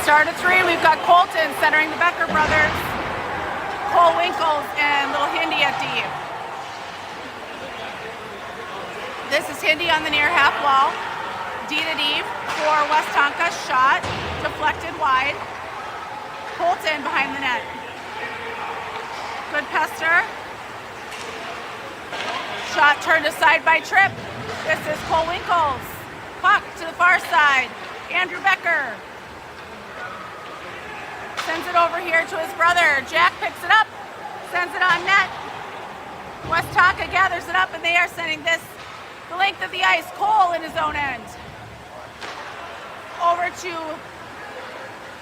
Start of 3, we've got Colton centering the Becker brothers. Cole Winkles and Little Hindi at D. This is Hindi on the near half wall. D to D for Westonka. Shot deflected wide. Colton behind the net. Good pester. Shot turned aside by Tripp. This is Cole Winkles. Puck to the far side. Andrew Becker sends it over here to his brother. Jack picks it up, sends it on net. Westonka gathers it up, and they are sending this the length of the ice. Cole in his own end. Over to,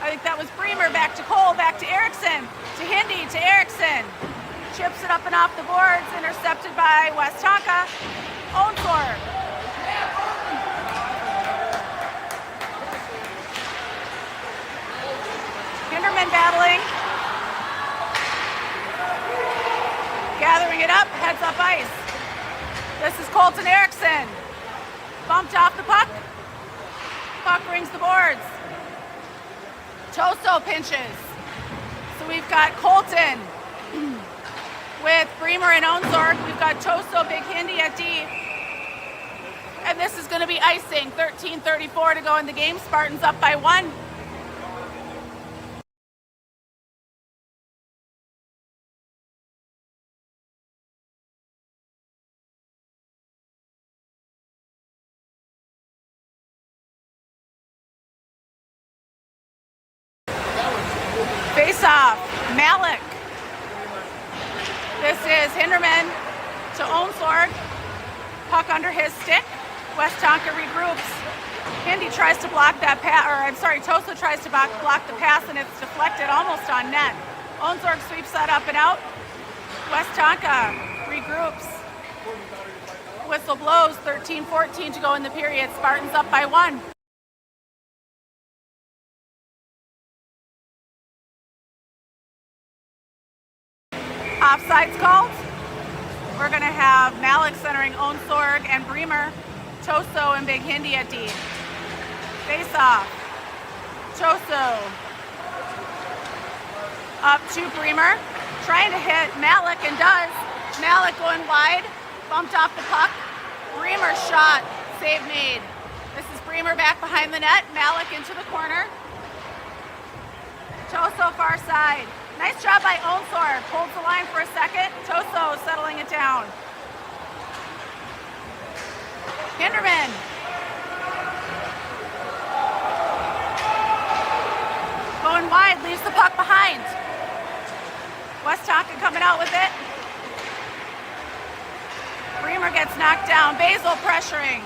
I think that was Bremer, back to Cole, back to Erickson, to Hindi, to Erickson. Chips it up and off the boards, intercepted by Westonka. Onsor. Hinderman battling. Gathering it up, heads up ice. This is Colton Erickson. Bumped off the puck. Puck rings the boards. Toso pinches. So we've got Colton with Bremer and Onsorg. We've got Toso, Big Hindi at D. And this is going to be icing. 13:34 to go in the game. Spartans up by 1. Face off, Malik. This is Hinderman to Onsorg. Puck under his stick. Westonka regroups. Hindi tries to block that pass, or I'm sorry, Toso tries to block the pass, and it's deflected almost on net. Onsorg sweeps that up and out. Westonka regroups. Whistle blows, 13:14 to go in the period. Spartans up by 1. Offsides called. We're going to have Malik centering Onsorg and Bremer, Toso and Big Hindi at D. Face off. Toso up to Bremer, trying to hit Malik, and does. Malik going wide, bumped off the puck. Bremer shot, save made. This is Bremer back behind the net. Malik into the corner. Toso far side. Nice job by Onsorg. Holds the line for a second. Toso settling it down. Hinderman. Going wide, leaves the puck behind. Westonka coming out with it. Bremer gets knocked down. Basil pressuring.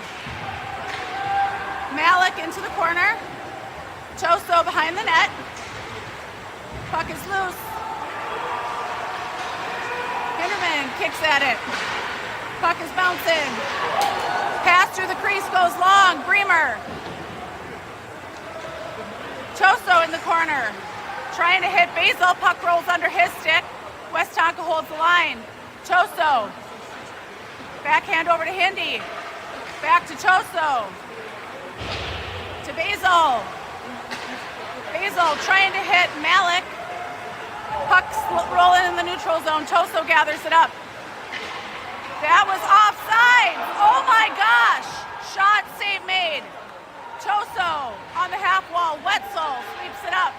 Malik into the corner. Toso behind the net. Puck is loose. Hinderman kicks at it. Puck is bouncing. Pass through the crease goes long. Bremer. Toso in the corner. Trying to hit Basil. Puck rolls under his stick. Westonka holds the line. Toso. Backhand over to Hindi. Back to Toso. To Basil. Basil trying to hit Malik. Puck's rolling in the neutral zone. Toso gathers it up. That was offside. Oh my gosh. Shot, save made. Toso on the half wall. Wetzel sweeps it up.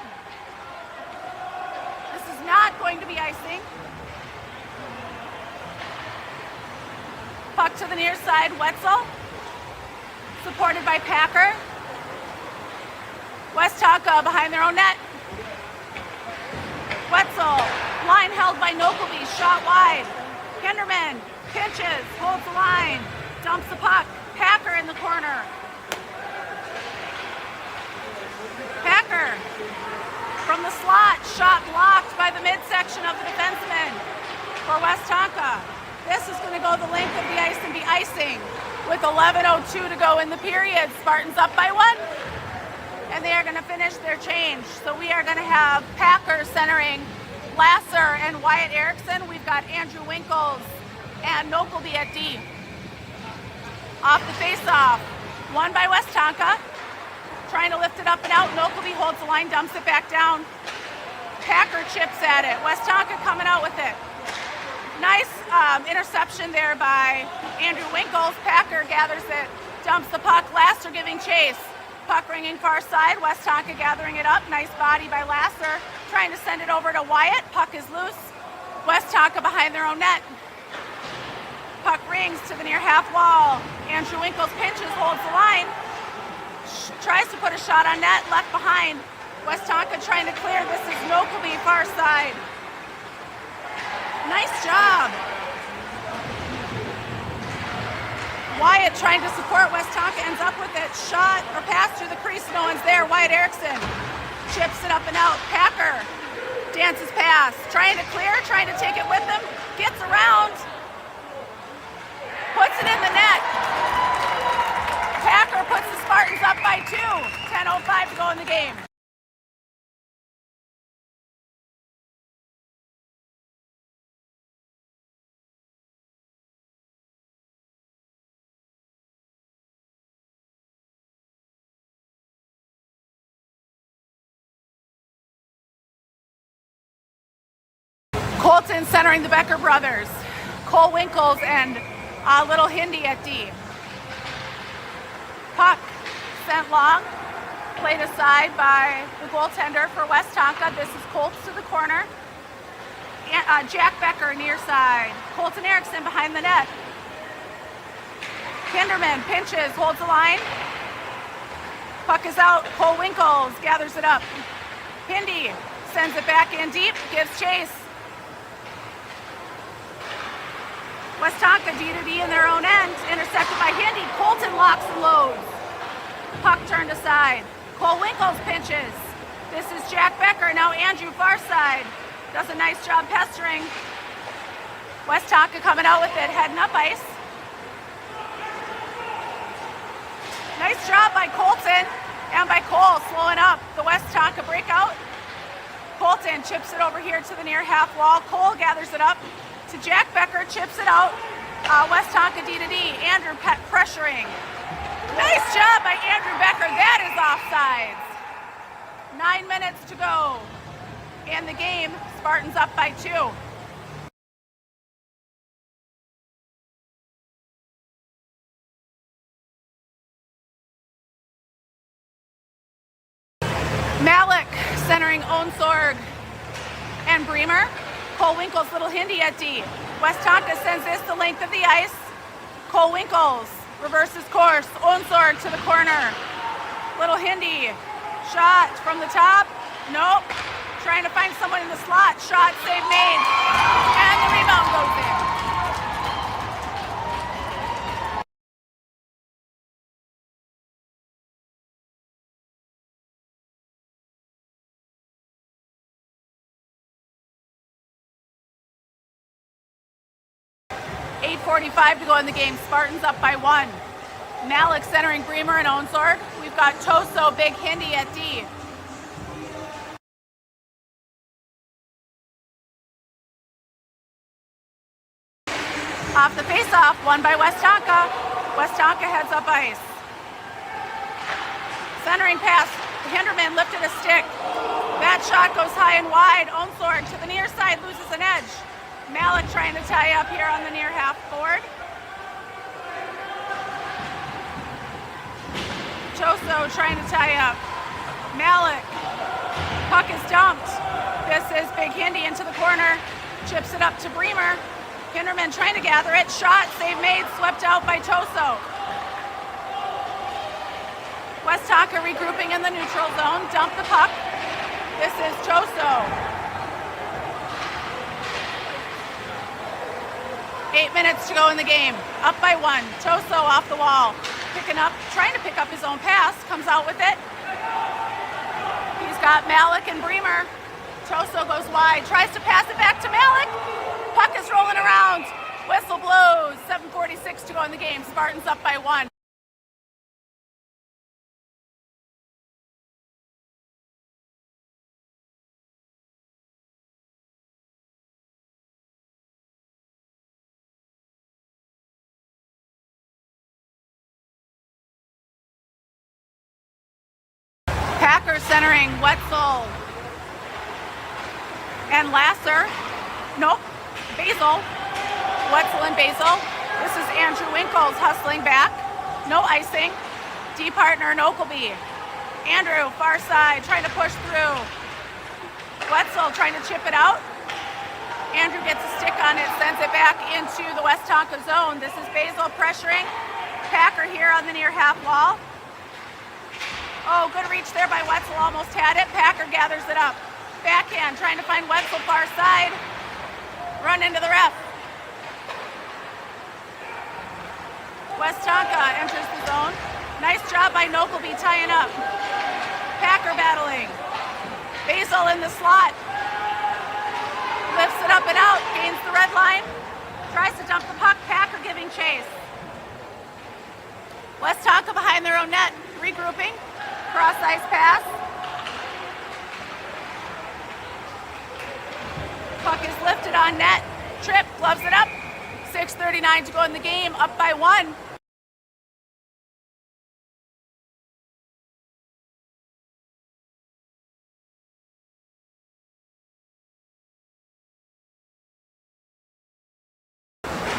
This is not going to be icing. Puck to the near side. Wetzel. Supported by Packer. Westonka behind their own net. Wetzel, line held by Nokelby, shot wide. Hinderman pinches, holds the line, dumps the puck. Packer in the corner. Packer from the slot, shot blocked by the midsection of the defenseman for Westonka. This is going to go the length of the ice and be icing with 11:02 to go in the period. Spartans up by 1. And they are going to finish their change. So we are going to have Packer centering Lasser and Wyatt Erickson. We've got Andrew Winkles and Nokelby at D. Off the face-off, won by Westonka. trying to lift it up and out. Nokleby holds the line, dumps it back down. Packer chips at it. Westonka coming out with it. Nice interception there by Andrew Winkles. Packer gathers it, dumps the puck. Lasser giving chase. Puck ringing far side. Westonka gathering it up. Nice body by Lasser. Trying to send it over to Wyatt. Puck is loose. Westonka behind their own net. Puck rings to the near half wall. Andrew Winkles pinches, holds the line. Tries to put a shot on net, left behind. Westonka trying to clear. This is Nokleby, far side. Nice job. Wyatt trying to support. Westonka ends up with it. Shot or pass through the crease. No one's there. Wyatt Erickson chips it up and out. Packer dances pass. Trying to clear, trying to take it with him. Gets around. Puts it in the net. Packer puts the Spartans up by 2. 10:05 to go in the game. Colton centering the Becker brothers. Cole Winkles and Little Hindi at D. Puck sent long, played aside by the goaltender for Westonka. This is Colts to the corner. Jack Becker near side. Colton Erickson behind the net. Kinderman pinches, holds the line. Puck is out. Cole Winkles gathers it up. Hindi sends it back in deep, gives chase. Westonka D2D in their own end, intercepted by Hindi. Colton locks and loads. Puck turned aside. Cole Winkles pinches. This is Jack Becker, now Andrew far side. Does a nice job pestering. Westonka coming out with it, heading up ice. Nice job by Colton and by Cole slowing up the Westonka breakout. Colton chips it over here to the near half wall. Cole gathers it up to Jack Becker, chips it out. Westonka D2D. Andrew pressuring. Nice job by Andrew Becker. That is offsides. 9 minutes to go in the game. Spartans up by 2. Malik centering Onsorg and Bremer. Cole Winkles, Little Hindi at D. Westonka sends this the length of the ice. Cole Winkles reverses course. Onsorg to the corner. Little Hindi. Shot from the top. Nope. Trying to find someone in the slot. Shot, save made. And the rebound goes in. .45 to go in the game. Spartans up by 1. Malik centering Bremer and Onsorg. We've got Toso, Big Hindi at D. Off the faceoff, won by Westonka. Westonka heads up ice. Centering pass, Hinderman lifted a stick. That shot goes high and wide. Onsorg to the near side, loses an edge. Malik trying to tie up here on the near half board. Toso trying to tie up. Malik. Puck is dumped. This is Big Hindi into the corner. Chips it up to Bremer. Hinderman trying to gather it. Shot, save made, swept out by Toso. Westonka regrouping in the neutral zone. Dump the puck. This is Toso. 8 minutes to go in the game. Up by 1. Toso off the wall. Picking up, trying to pick up his own pass. Comes out with it. He's got Malik and Bremer. Toso goes wide. Tries to pass it back to Malik. Puck is rolling around. Whistle blows. 7:46 to go in the game. Spartans up by 1. Lasser centering Wetzel and Lasser. Nope, Basil. Wetzel and Basil. This is Andrew Winkles hustling back. No icing. D partner Nokelby. Andrew, far side, trying to push through. Wetzel trying to chip it out. Andrew gets a stick on it, sends it back into the Westonka zone. This is Basil pressuring. Packer here on the near half wall. Oh, good reach there by Wetzel, almost had it. Packer gathers it up. Backhand, trying to find Wetzel far side. Run into the ref. Westonka enters the zone. Nice job by Nokelby tying up. Packer battling. Basil in the slot. Lifts it up and out, gains the red line. Tries to dump the puck, Packer giving chase. Westonka behind their own net, regrouping. Cross ice pass. Puck is lifted on net. Tripp gloves it up. 6:39 to go in the game, up by 1.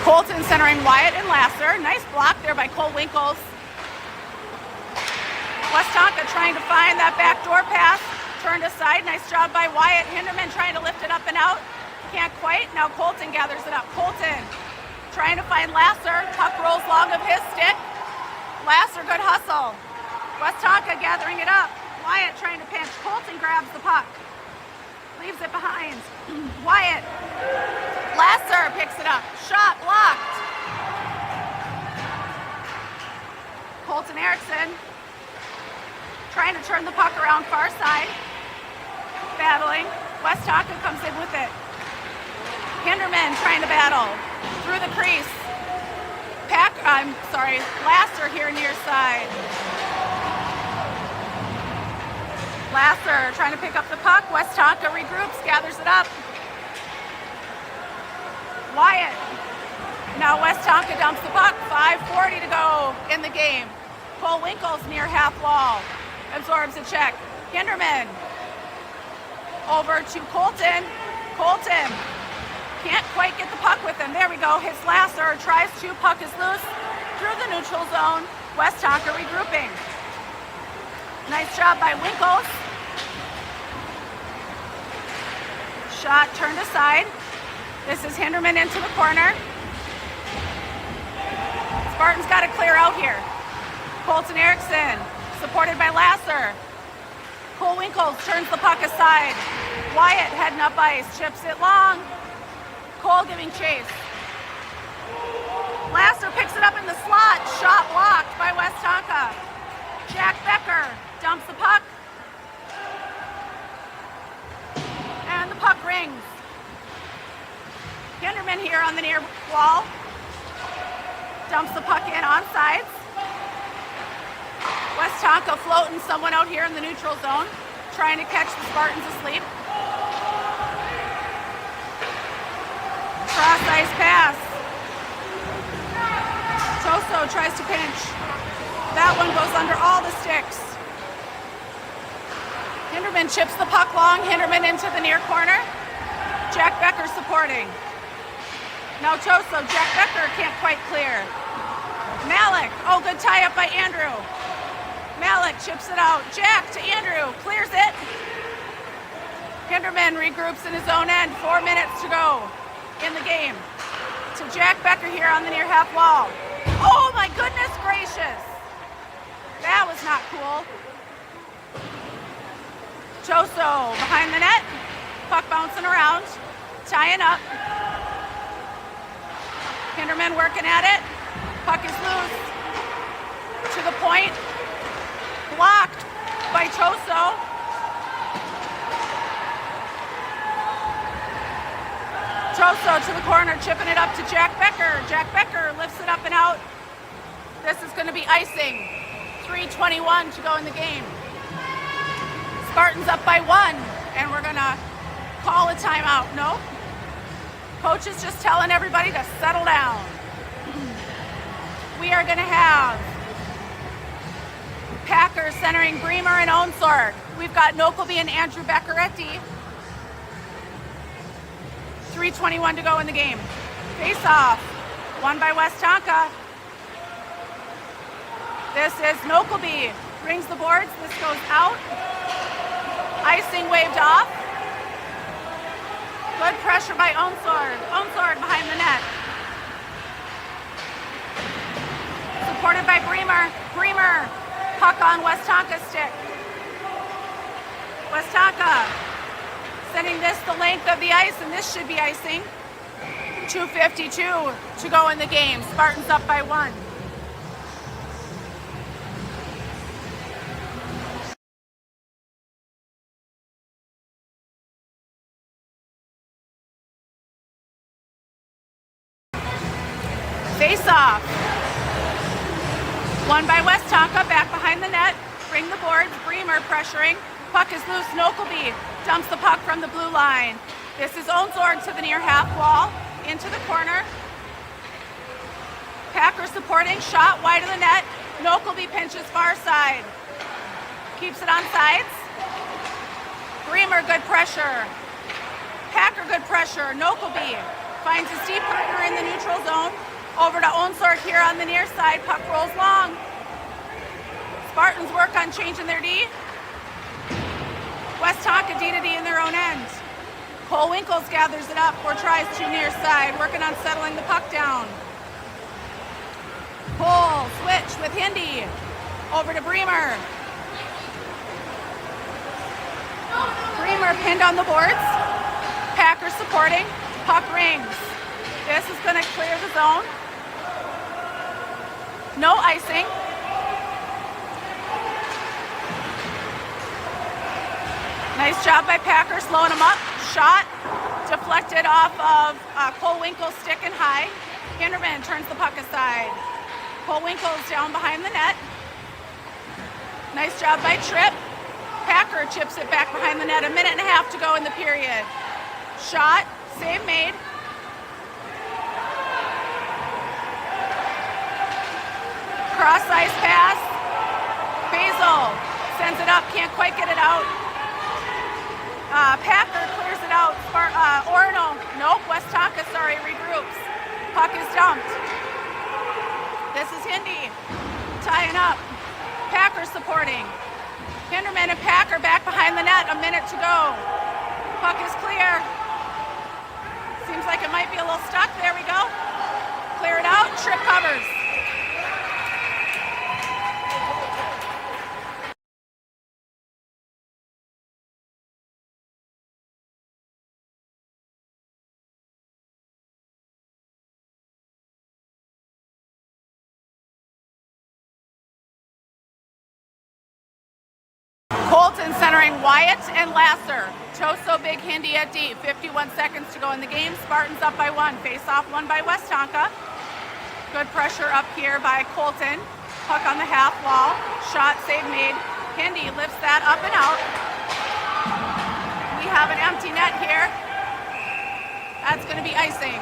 Colton centering Wyatt and Lasser. Nice block there by Cole Winkles. Westonka trying to find that backdoor pass. Turned aside. Nice job by Wyatt. Hinderman trying to lift it up and out. Can't quite. Now Colton gathers it up. Colton trying to find Lasser. Puck rolls long of his stick. Lasser, good hustle. Westonka gathering it up. Wyatt trying to pinch. Colton grabs the puck. Leaves it behind. Wyatt. Lasser picks it up. Shot blocked. Colton Erickson trying to turn the puck around far side. Battling. Westonka comes in with it. Hinderman trying to battle. Through the crease. Lasser here near side. Lasser trying to pick up the puck. Westonka regroups, gathers it up. Wyatt. Now Westonka dumps the puck. 5:40 to go in the game. Cole Winkles near half wall. Absorbs a check. Hinderman. Over to Colton. Colton can't quite get the puck with him. There we go. Hits Lasser. Tries to. Puck is loose. Through the neutral zone. Westonka regrouping. Nice job by Winkles. Shot turned aside. This is Hinderman into the corner. Spartans got to clear out here. Colton Erickson, supported by Lasser. Cole Winkles turns the puck aside. Wyatt heading up ice, chips it long. Cole giving chase. Lasser picks it up in the slot. Shot blocked by Westonka. Jack Becker dumps the puck. And the puck rings. Hinderman here on the near wall. Dumps the puck in on sides. Westonka floating someone out here in the neutral zone, trying to catch the Spartans asleep. Cross ice pass. Toso tries to pinch. That one goes under all the sticks. Hinderman chips the puck long. Hinderman into the near corner. Jack Becker supporting. Now Toso, Jack Becker can't quite clear. Malik, oh, good tie up by Andrew. Malik chips it out. Jack to Andrew, clears it. Hinderman regroups in his own end. 4 minutes to go in the game. To Jack Becker here on the near half wall. Oh my goodness gracious. That was not cool. Toso behind the net. Puck bouncing around. Tying up. Hinderman working at it. Puck is loose. To the point. Blocked by Toso. Toso to the corner, chipping it up to Jack Becker. Jack Becker lifts it up and out. This is going to be icing. 3:21 to go in the game. Spartans up by 1, and we're going to call a timeout. No? Coach is just telling everybody to settle down. We are going to have Packers centering Bremer and Onsord. We've got Nokelby and Andrew Becker at D. 3:21 to go in the game. Face off, won by Westonka. This is Nokelby, rings the boards, this goes out. Icing waved off. Good pressure by Onsord. Onsord behind the net. Supported by Bremer. Bremer, puck on Westonka's stick. Westonka sending this the length of the ice, and this should be icing. 2:52 to go in the game. Spartans up by 1. Face off. Won by Westonka, back behind the net. Bring the boards, Bremer pressuring. Puck is loose, Nokelby dumps the puck from the blue line. This is Onsord to the near half wall, into the corner. Packer supporting, shot wide of the net. Nokelby pinches far side. Keeps it on sides. Bremer, good pressure. Packer, good pressure. Nokelby finds his deep partner in the neutral zone. Over to Onsord here on the near side. Puck rolls long. Spartans work on changing their D. Westonka D to D in their own end. Cole Winkles gathers it up or tries to near side, working on settling the puck down. Cole, switch with Hindi. Over to Bremer. Bremer pinned on the boards. Packer supporting. Puck rings. This is going to clear the zone. No icing. Nice job by Packer, slowing him up. Shot deflected off of Cole Winkle's stick and high. Hinderman turns the puck aside. Cole Winkle's down behind the net. Nice job by Tripp. Packer chips it back behind the net. 1.5 minutes to go in the period. Shot, save made. Cross ice pass. Basil sends it up, can't quite get it out. Packer clears it out. Westonka, regroups. Puck is dumped. This is Hindi tying up. Packer supporting. Hinderman and Packer back behind the net. 1 minute to go. Puck is clear. Seems like it might be a little stuck. There we go. Clear it out. Tripp covers. Colton centering Wyatt and Lasser. Toso Big Hindi at D. 51 seconds to go in the game. Spartans up by 1. Face off won by Westonka. Good pressure up here by Colton. Puck on the half wall. Shot save made. Hindi lifts that up and out. We have an empty net here. That's going to be icing.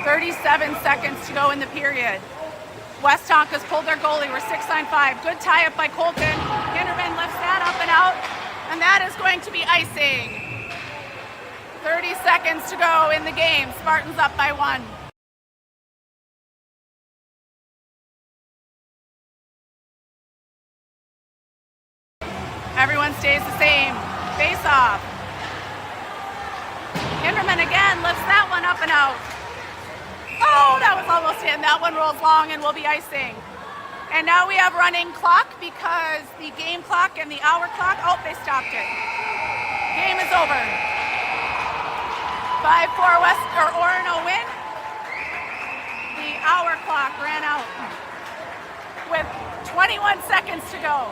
.37 seconds to go in the period. Westonka's pulled their goalie. We're 6-on-5. Good tie-up by Colton. Hinderman lifts that up and out, and that is going to be icing. 30 seconds to go in the game. Spartans up by 1. Everyone stays the same. Face off. Hinderman again lifts that one up and out. Oh, that was almost in. That one rolls long and will be icing. And now we have running clock because the game clock and the hour clock, they stopped it. Game is over. 5-4 Orono win. The hour clock ran out with 21 seconds to go.